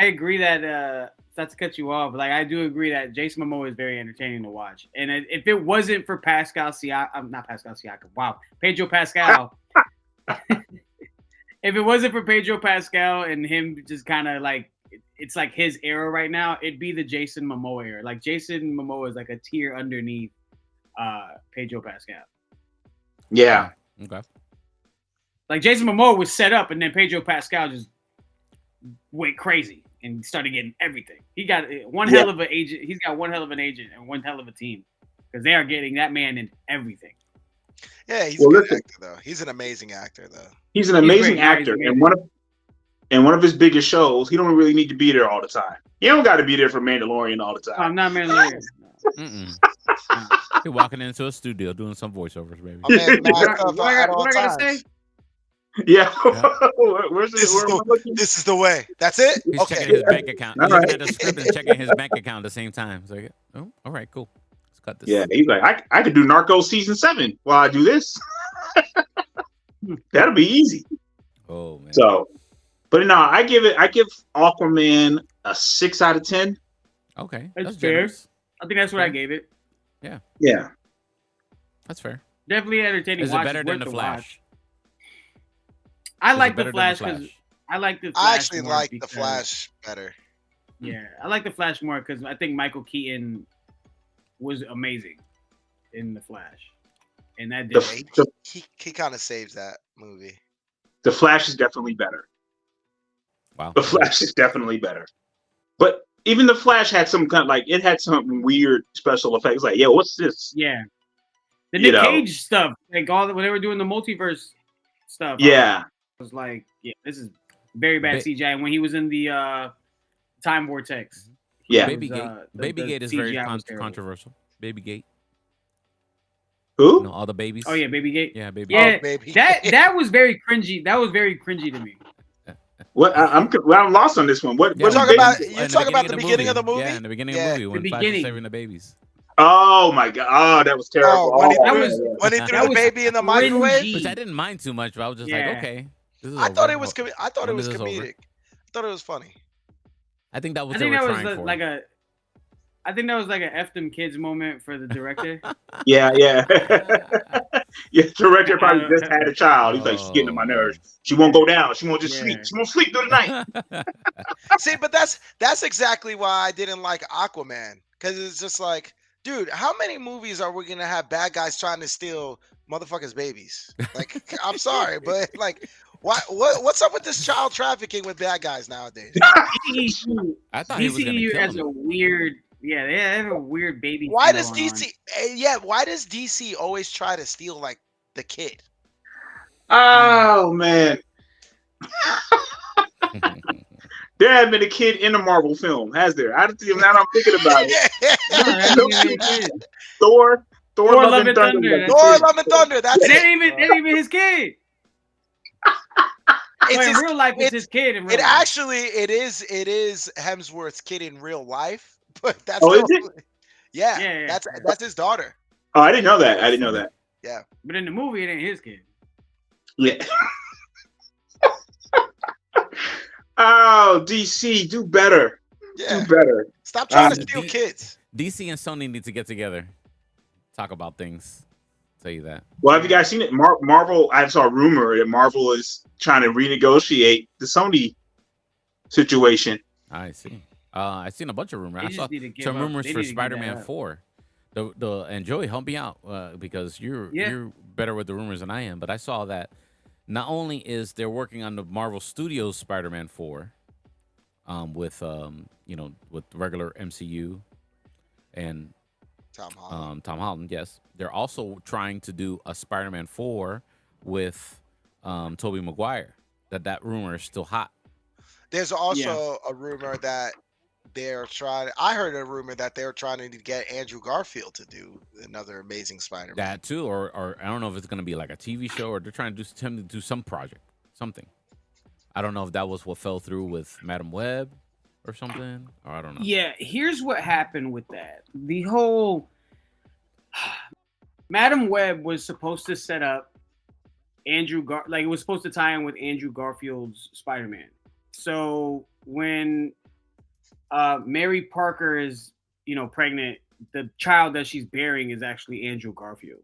agree that not to cut you off, but like I do agree that Jason Momoa is very entertaining to watch. And if it wasn't for Pascal Siakam, not Pascal Siakam, wow, Pedro Pascal. If it wasn't for Pedro Pascal and him just kind of like, it's like his era right now, it'd be the Jason Momoa era. Like Jason Momoa is like a tier underneath Pedro Pascal. yeah. Okay. Like Jason Momoa was set up, and then Pedro Pascal just went crazy and started getting everything. He got one hell of an agent. He's got one hell of an agent and one hell of a team because they are getting that man in everything. yeah, he's a good actor though. He's an amazing actor though. He's an amazing great. actor, He's and one of his biggest shows, he don't really need to be there all the time. You don't got to be there for Mandalorian all the time. I'm not Mandalorian. You're walking into a studio doing some voiceovers, baby. My man masked up What at all I gotta times. say? Yeah. Yeah. Where's This where am I looking? This is the way. That's it. He's Okay. checking his bank account. All He's looking right. at the script and checking his bank account at the same time. It's like, oh, all right, cool. Let's cut this. Yeah, he's like, I could do Narcos season 7 while I do this. That'll be easy. Oh man. So, but no, I give Aquaman a 6 out of 10. Okay, That's that's fair. generous. I think that's what I gave it. Yeah. That's fair. Definitely entertaining. Is it watch. better It's than worth the to watch. Flash? I Is it like better the than Flash because Flash? I like the Flash. I actually more like the because- Flash better. Yeah, I like the Flash more because I think Michael Keaton was amazing in the Flash, and that did. He kind of saves that movie. The Flash is definitely better. Wow. The Flash is definitely better. But even the Flash had some kind of like it had some weird special effects. Like, yo, what's this? Yeah, the You Nick know. Cage stuff, like when they were doing the multiverse stuff. Yeah. I was like, yeah, this is Very bad CGI. When he was in the time vortex. Yeah. Babygate. Babygate is very controversial. Babygate. Who? No, all the babies. Oh yeah, Babygate. Yeah, baby. Yeah, Oh, baby. that was very cringy. That was very cringy to me. What? I'm lost on this one. What? Yeah, What talking baby? about you're talking about the beginning of the movie? Yeah, in the beginning of the movie when Flash is saving the babies. Oh my god! Oh, that was terrible. Oh, when he that threw the was baby in the microwave. cringy. Which I didn't mind too much, but I was just like, okay. This is I thought over. it was comedic. I thought it was funny. I think that was I what they think were that was trying for. like a. I think that was like a F them kids moment for the director. Yeah. Yeah, the director probably just had a child. He's like, she's getting on my nerves. She won't go down. She won't just sleep. She won't sleep through the night. See, but that's exactly why I didn't like Aquaman, because it's just like, dude, how many movies are we gonna have bad guys trying to steal motherfuckers' babies? Like, I'm sorry, but like, what's up with this child trafficking with bad guys nowadays? I thought he was gonna DCU kill has him. a weird. Yeah, they have a weird baby. Why thing does going DC? Yeah, why does DC always try to steal like the kid? Oh man. There hasn't been a kid in a Marvel film, has there? I don't see. Now I'm thinking about it. Thor, Love and Thunder. Thor, Love and Thunder. That's it. It ain't even his kid. It's in real life, it's his kid. In real it life. actually it is Hemsworth's kid in real life, but that's is it? Yeah, that's his daughter. Oh, I didn't know that. Yeah, but in the movie, it ain't his kid. Yeah. Oh, DC, do better. Yeah. Do better. Stop trying to steal kids. DC and Sony need to get together, talk about things. Tell you that. Well, have you guys seen it? Marvel. I saw a rumor that Marvel is trying to renegotiate the Sony situation. I see. I seen a bunch of rumors. I saw some up. rumors They for need to give Spider-Man that up. 4. And Joey, help me out because you're better with the rumors than I am. But I saw that not only is they're working on the Marvel Studios Spider-Man 4, with with regular MCU and Tom Holland. Tom Holland, yes, they're also trying to do a Spider-Man 4 with Tobey Maguire. That rumor is still hot. There's also a rumor that I heard a rumor that they're trying to get Andrew Garfield to do another Amazing Spider-Man. That too, or I don't know if it's going to be like a TV show or they're trying to do some project, something. I don't know if that was what fell through with Madam Web or something, or I don't know. Yeah, here's what happened with that. The whole Madam Web was supposed to set up it was supposed to tie in with Andrew Garfield's Spider-Man. So when Mary Parker is, pregnant, the child that she's bearing is actually Andrew Garfield.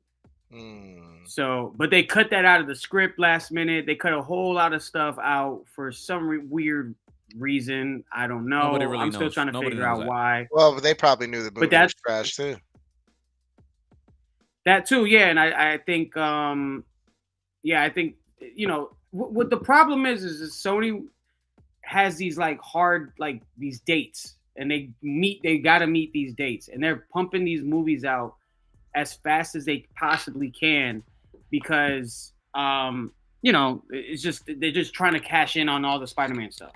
So, but they cut that out of the script last minute. They cut a whole lot of stuff out for some weird reason. I don't know. Nobody really I'm still knows. trying to Nobody figure knows out that. why. Well, they probably knew the movie that's was trash too. That too, yeah. And I think, I think, what the problem is Sony has these hard, these dates, and they got to meet these dates, and they're pumping these movies out as fast as they possibly can because, it's just, they're just trying to cash in on all the Spider-Man stuff.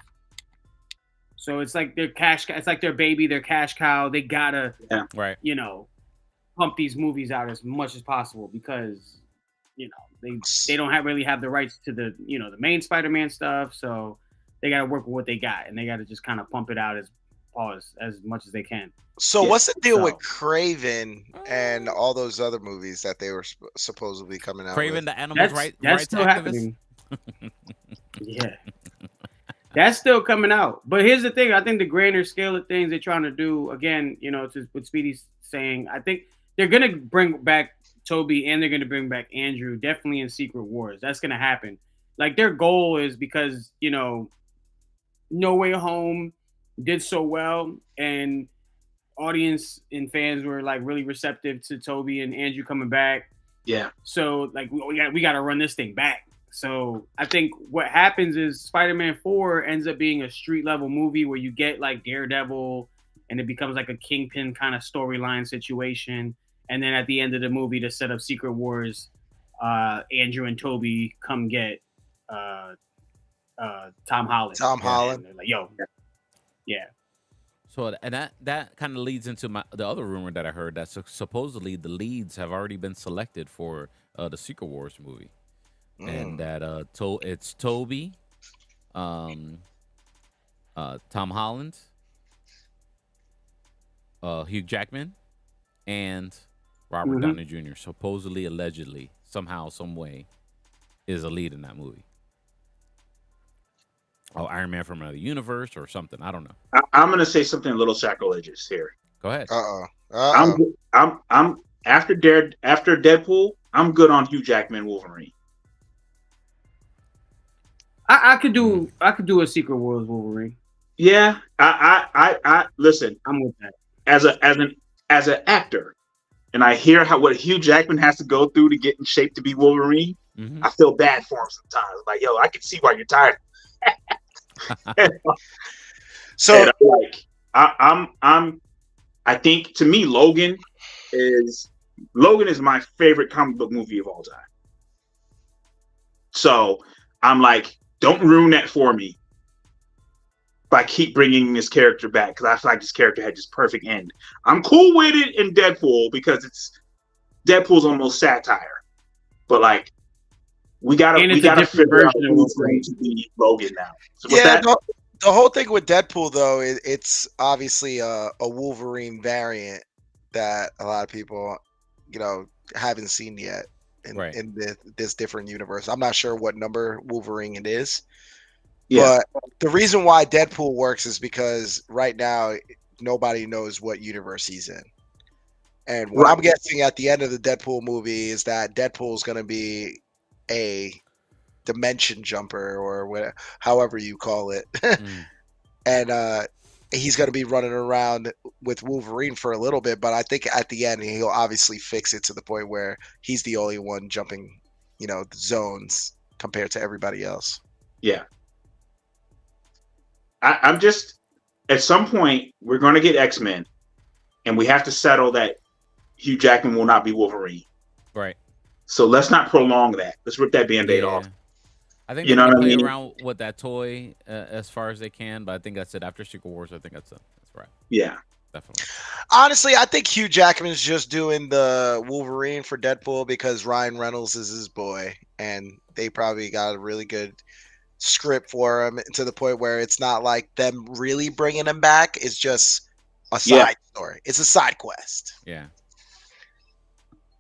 So it's like it's like their baby, their cash cow. They gotta, pump these movies out as much as possible because, they don't really have the rights to the, the main Spider-Man stuff. So they got to work with what they got, and they got to just kind of pump it out as much as they can. So what's the deal with Craven and all those other movies that they were supposedly coming out Craven, with? the animals rights still activist? Happening. Yeah. That's still coming out. But here's the thing. I think the grander scale of things they're trying to do, again, what Speedy's saying, I think they're going to bring back Toby and they're going to bring back Andrew, definitely in Secret Wars. That's going to happen. Their goal is because, No Way Home did so well and audience and fans were really receptive to Toby and Andrew coming back. Yeah. So we got to run this thing back. So I think what happens is Spider-Man 4 ends up being a street level movie where you get Daredevil and it becomes a Kingpin kind of storyline situation. And then at the end of the movie to set up Secret Wars, Andrew and Toby come get Tom Holland. Tom Holland. Like, yo, yeah. So and that kind of leads into the other rumor that I heard that supposedly the leads have already been selected for the Secret Wars movie, and that it's Toby, Tom Holland, Hugh Jackman, and Robert Downey Jr. supposedly, allegedly, somehow, some way, is a lead in that movie. Oh, Iron Man from another universe or something. I don't know. I'm gonna say something a little sacrilegious here. Go ahead. I'm after Deadpool. I'm good on Hugh Jackman Wolverine. I could do a Secret Wars Wolverine. Yeah, I listen. I'm with that. As an actor, and I hear what Hugh Jackman has to go through to get in shape to be Wolverine. I feel bad for him sometimes. Like, yo, I can see why you're tired. So I think to me Logan is my favorite comic book movie of all time. So I'm like, don't ruin that for me by keep bringing this character back, because I feel like this character had this perfect end. I'm cool with it in Deadpool because Deadpool's almost satire, but like we gotta figure out who's going to be Logan now. So the whole thing with Deadpool though, it's obviously a Wolverine variant that a lot of people, haven't seen yet in this different universe. I'm not sure what number Wolverine it is. Yeah. But the reason why Deadpool works is because right now nobody knows what universe he's in. And what I'm guessing at the end of the Deadpool movie is that Deadpool is going to be a dimension jumper or whatever, however you call it. And he's going to be running around with Wolverine for a little bit, but I think at the end he'll obviously fix it to the point where he's the only one jumping, the zones compared to everybody else. Yeah. I'm just, at some point we're going to get X-Men and we have to settle that Hugh Jackman will not be Wolverine. Right. So let's not prolong that. Let's rip that Band-Aid off. I think they're going to play around with that toy as far as they can, but I think that's it. After Secret Wars, I think that's right. Yeah. Definitely. Honestly, I think Hugh Jackman's just doing the Wolverine for Deadpool because Ryan Reynolds is his boy, and they probably got a really good script for him to the point where it's not like them really bringing him back. It's just a side story. It's a side quest. Yeah.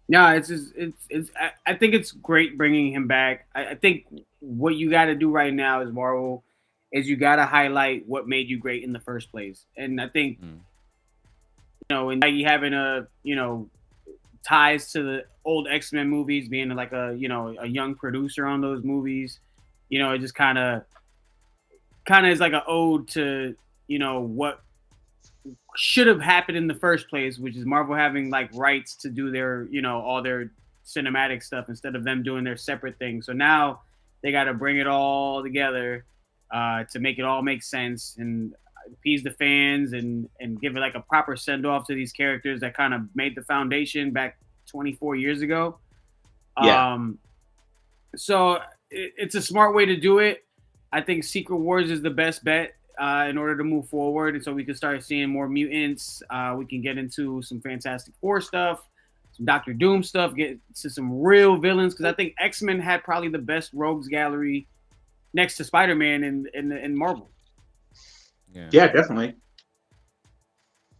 No, I think it's great bringing him back. I think what you got to do right now is Marvel is you got to highlight what made you great in the first place. And I think, and like you having ties to the old X-Men movies, being like a young producer on those movies, it just kind of is like an ode to, what should have happened in the first place, which is Marvel having like rights to do their, all their cinematic stuff instead of them doing their separate things. So now they got to bring it all together to make it all make sense and appease the fans and give it like a proper send off to these characters that kind of made the foundation back 24 years ago. Yeah. So it's a smart way to do it. I think Secret Wars is the best bet in order to move forward, and so we can start seeing more mutants. We can get into some Fantastic Four stuff, some Doctor Doom stuff, get to some real villains, because I think X-Men had probably the best rogues gallery next to Spider-Man in Marvel. Yeah, definitely.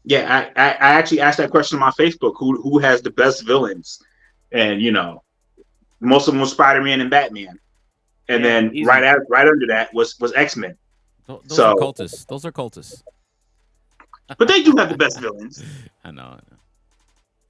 Yeah, I actually asked that question on my Facebook. Who has the best villains? And most of them was Spider-Man and Batman, and then easy. right under that was X-Men. Those are cultists. Those are cultists. But they do have the best villains. I know.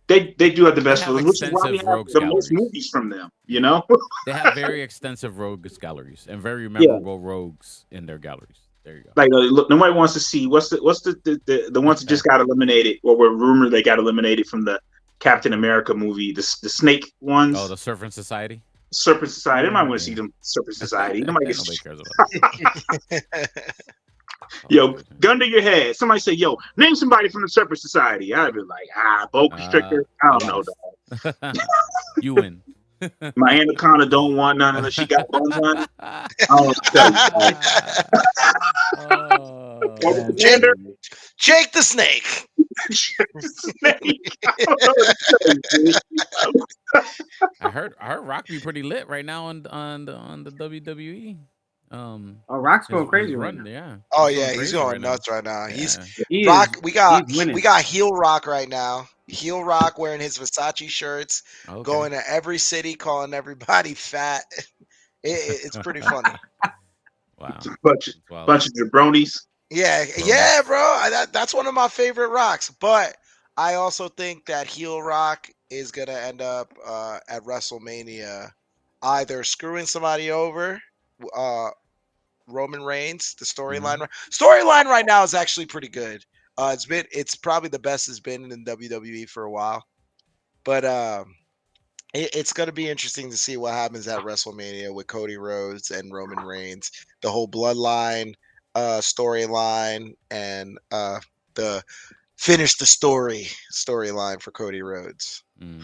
They do have the best villains, which is why we have the most movies from them. They have very extensive rogues galleries and very memorable rogues in their galleries. There you go. Like, look, nobody wants to see what's the ones that just got eliminated, or were rumored they got eliminated from the Captain America movie, the snake ones. Oh, the Serpent Society. Serpent Society. I might want to see them. Serpent Society. Nobody cares about it. Yo, gun to your head. Somebody say, "Yo, name somebody from the Serpent Society." I'd be like, Boa Constrictor. I don't know, dog. You win. My anaconda don't want none unless she got buns on it. I don't know what to tell you, Oh, Jake, Xander, Jake the Snake. snake. I don't know what to tell you, dude. I heard Rock be pretty lit right now on the WWE. Oh, Rock's going crazy right run, now. yeah. Oh He's yeah, going he's crazy going right now. nuts right now. Yeah. He Rock. is, We he's winning. got heel Rock right now. Heel Rock wearing his Versace shirts, Okay. going to every city, calling everybody fat. It's pretty funny. Wow. bunch of jabronis. Yeah, yeah, bro. That's one of my favorite Rocks. But I also think that heel Rock is gonna end up at WrestleMania either screwing somebody over, Roman Reigns. The storyline right now is actually pretty good. It's probably the best it's been in WWE for a while. But it's going to be interesting to see what happens at WrestleMania with Cody Rhodes and Roman Reigns, the whole bloodline storyline, and the finish the storyline for Cody Rhodes. Mm.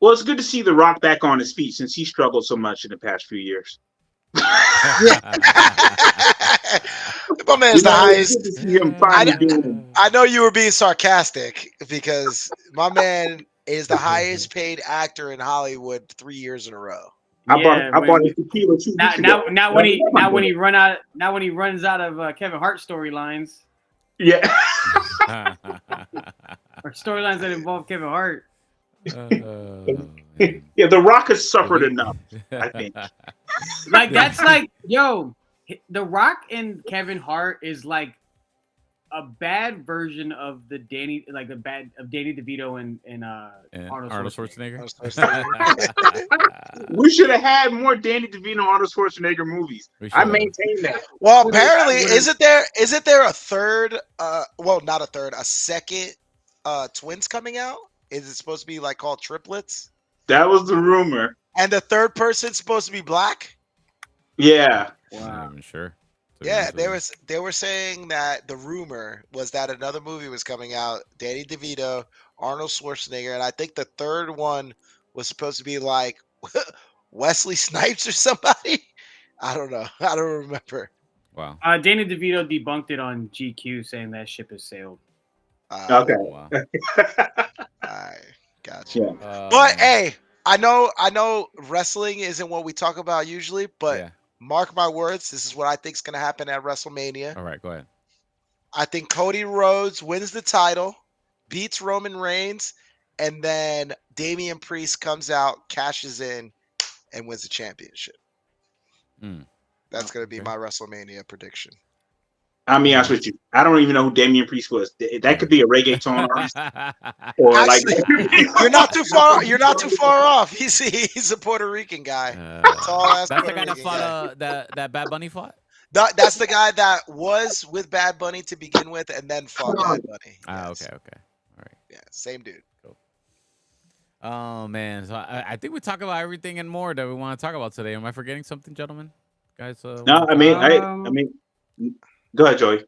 Well, it's good to see The Rock back on his feet since he struggled so much in the past few years. My man's the highest. It's good to see him finally doing. I know you were being sarcastic because my man is the highest paid actor in Hollywood 3 years in a row. I bought his tequila 2 weeks ago. Now when he runs out of Kevin Hart storylines. Yeah. Or storylines that involve Kevin Hart. Yeah, The Rock has suffered enough, I think. Like that's like, yo, The Rock and Kevin Hart is like a bad version of Danny DeVito and Arnold Schwarzenegger. We should have had more Danny DeVito and Arnold Schwarzenegger movies. I maintain that. Well, apparently, isn't there a third? Well, not a third, a second twins coming out? Is it supposed to be like called triplets? That was the rumor. And the third person's supposed to be black? Yeah. Wow. I'm not even sure. Yeah, they were saying that the rumor was that another movie was coming out, Danny DeVito, Arnold Schwarzenegger, and I think the third one was supposed to be like Wesley Snipes or somebody. I don't know. I don't remember. Wow. Danny DeVito debunked it on GQ, saying that ship has sailed. Okay. Wow. I gotcha. Yeah. But hey, I know wrestling isn't what we talk about usually, but yeah. Mark my words, this is what I think is going to happen at WrestleMania. All right, go ahead. I think Cody Rhodes wins the title, beats Roman Reigns, and then Damian Priest comes out, cashes in, and wins the championship. That's going to be my WrestleMania prediction. I'll be honest with you. I don't even know who Damian Priest was. That could be a reggaeton artist, or actually, you're not too far. You're not too far off. He's a Puerto Rican guy. That's the guy that fought that Bad Bunny fought. That's the guy that was with Bad Bunny to begin with, and then fought Bad Bunny. Okay, all right. Yeah, same dude. Cool. Oh man, so I think we talk about everything and more that we want to talk about today. Am I forgetting something, gentlemen? Guys? No, I mean. Go ahead, Joey.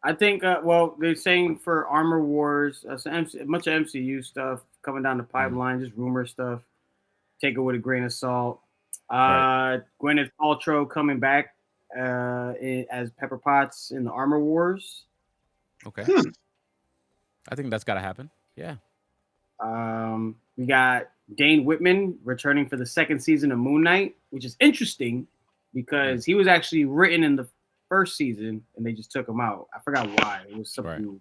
I think, well, they're saying for Armor Wars, a bunch of MCU stuff coming down the pipeline, just rumor stuff. Take it with a grain of salt. Right. Gwyneth Paltrow coming back as Pepper Potts in the Armor Wars. Okay. I think that's got to happen. Yeah. We got Dane Whitman returning for the second season of Moon Knight, which is interesting because he was actually written in the first season and they just took him out. I forgot why. It was something. Right.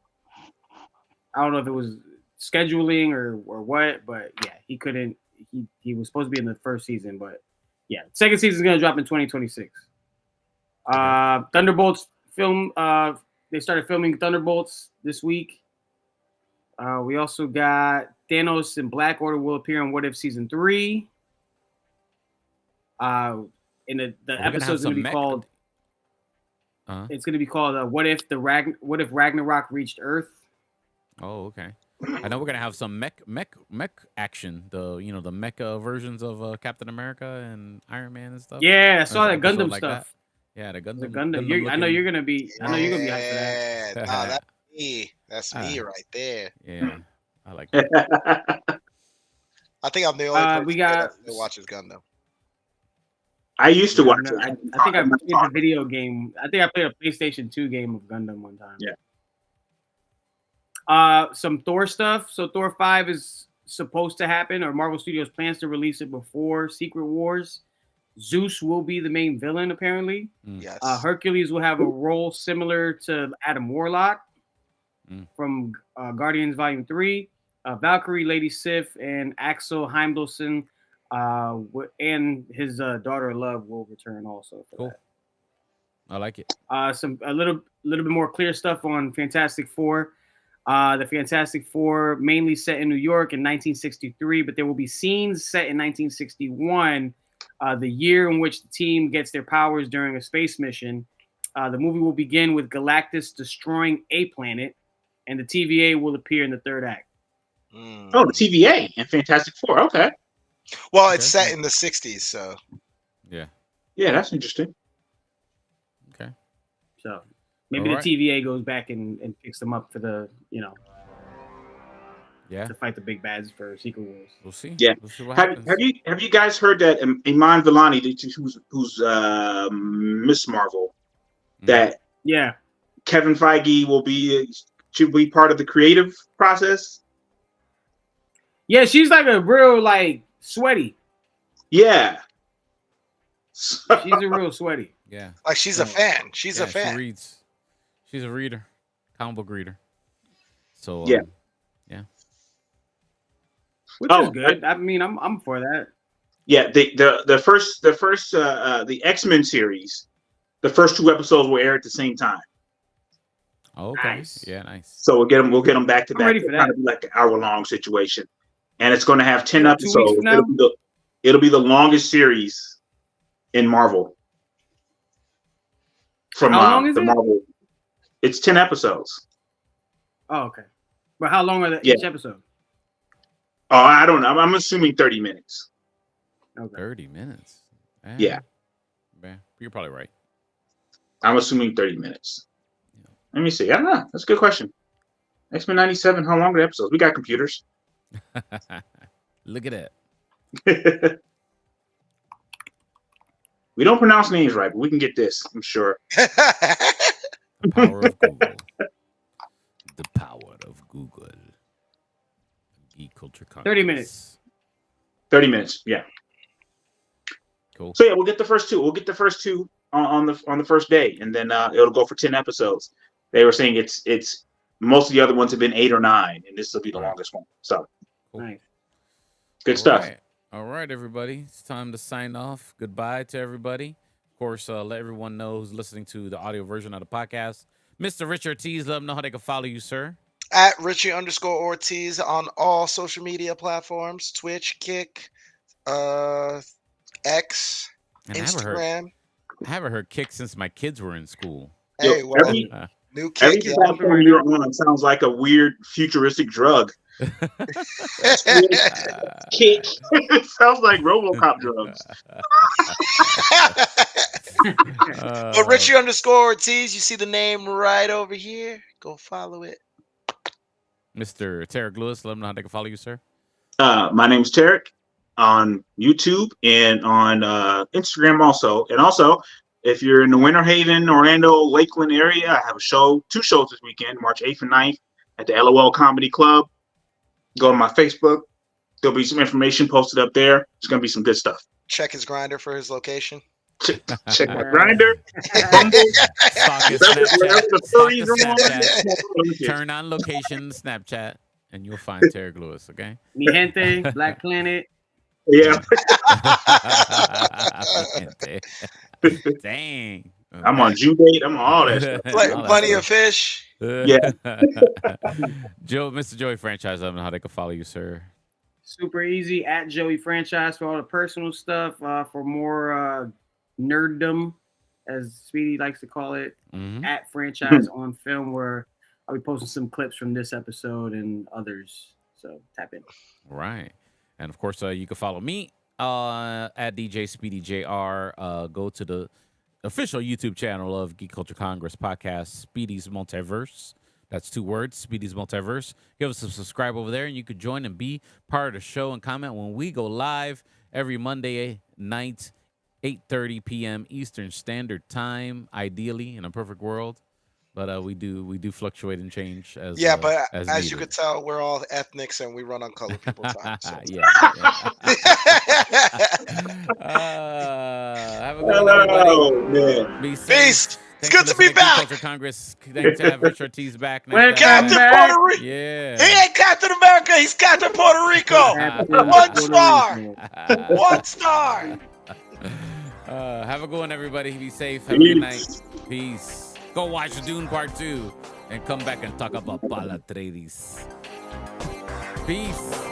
I don't know if it was scheduling or what, but yeah, he couldn't. He was supposed to be in the first season, but yeah, second season is gonna drop in 2026. Okay. Thunderbolts film. They started filming Thunderbolts this week. We also got Thanos and Black Order will appear in What If Season 3. In the episode's gonna be called. It's going to be called What If Ragnarok Reached Earth? Oh, okay. I know we're going to have some mech action. The mecha versions of Captain America and Iron Man and stuff. Yeah, I saw that Gundam like stuff. That. Yeah, the Gundam. I know you're going to be. I know you're going to be hyped for that. No, that's me. That's me right there. Yeah, I like that. I think I'm the only person we here got. that still watches Gundam. I used to watch No, it. I think I played the video game. I think I played a PlayStation 2 game of Gundam one time. Yeah. Some Thor stuff. So Thor 5 is supposed to happen, or Marvel Studios plans to release it before Secret Wars. Zeus will be the main villain, apparently. Yes. Hercules will have a role similar to Adam Warlock from Guardians Volume 3. Valkyrie, Lady Sif, and Axel Heimdallson and his daughter Love will return also. For that. I like it. A little bit more clear stuff on Fantastic Four. The Fantastic Four mainly set in New York in 1963, but there will be scenes set in 1961, the year in which the team gets their powers during a space mission. The movie will begin with Galactus destroying a planet, and the TVA will appear in the third act. Oh, the TVA and Fantastic Four. Okay. Well, it's set in the 60s, so. Yeah. Yeah, that's interesting. Okay. So maybe the TVA goes back and picks them up for the, to fight the big bads for Secret Wars. We'll see. Yeah. We'll see what have you guys heard that Iman Vellani, who's Miss Marvel, that Kevin Feige should be part of the creative process? Yeah, she's like a real sweaty. Yeah. She's a real sweaty. Yeah. Like she's a fan. She's a fan. She reads. She's a reader. Comic book reader. So yeah. Which is good. I mean, I'm for that. Yeah, the X-Men series, the first 2 episodes will air at the same time. Okay. Nice. Yeah, nice. So we'll get them back to back. Ready for that. Kind of be like an hour-long situation. And it's going to have 10 episodes. 2 weeks from now? It'll be the longest series in Marvel. From how long is it? Marvel. It's 10 episodes. Oh, okay. But how long are each episode? Oh, I don't know. I'm assuming 30 minutes. Okay. 30 minutes. Yeah. You're probably right. I'm assuming 30 minutes. Yeah. Let me see. I don't know. That's a good question. X-Men 97, how long are the episodes? We got computers. Look at that. We don't pronounce names right, but we can get this, I'm sure. The power of Google. The power of Google. Geek Culture Congress. 30 minutes. 30 minutes, yeah. Cool. So yeah, we'll get the first 2. We'll get the first 2 on the first day, and then it'll go for 10 episodes. They were saying it's most of the other ones have been 8 or 9, and this will be the longest one. So cool. Nice. Good stuff. All right, everybody. It's time to sign off. Goodbye to everybody. Of course, let everyone know who's listening to the audio version of the podcast. Mr. Richard Ortiz, let them know how they can follow you, sir. At Richie_Ortiz on all social media platforms: Twitch, Kick, X, Instagram. I haven't heard Kick since my kids were in school. Hey, well, new Kick. Every platform you're on sounds like a weird futuristic drug. Kick. It sounds like RoboCop drugs. But Richie_Ortiz, you see the name right over here. Go follow it. Mr. Tarek Lewis, let them know how they can follow you, sir. My name's Tarek on YouTube and on Instagram also. And also, if you're in the Winter Haven, Orlando, Lakeland area, I have 2 shows this weekend, March 8th and 9th at the LOL Comedy Club. Go to my Facebook. There'll be some information posted up there. It's going to be some good stuff. Check his grinder for his location. Check my grinder. Turn on location Snapchat, and you'll find Tarek Lewis, okay? Mi gente, Black Planet. Yeah. Dang. Okay. I'm on Jubate. I'm on all that stuff. Plenty of fish. Yeah. Mr. Joey Franchise, I don't know how they can follow you, sir. Super easy at Joey Franchise for all the personal stuff. For more nerddom, as Speedy likes to call it, at Franchise on Film, where I'll be posting some clips from this episode and others. So tap in. Right. And of course, you can follow me at DJ Speedy JR. Go to the official YouTube channel of Geek Culture Congress podcast, Speedy's Multiverse. That's 2 words, Speedy's Multiverse. Give us a subscribe over there, and you could join and be part of the show and comment when we go live every Monday night, 8:30 p.m. Eastern Standard Time, ideally in a perfect world. But we do fluctuate and change as but as you needed. could tell, we're all ethnics and we run on colored people time. So. Yeah. Have a good one, everybody. Oh man. Be safe. Peace. It's Thanks good for to be listening back. Culture Congress. Thanks to have Rich Ortiz back. Nice Welcome to have Captain him back. Puerto Rico. Yeah. He ain't Captain America. He's Captain Puerto Rico. 1 star. 1 star. Have a good one, everybody. Be safe. Have a good night. Peace. Go watch Dune Part 2 and come back and talk about Palatreides. Peace.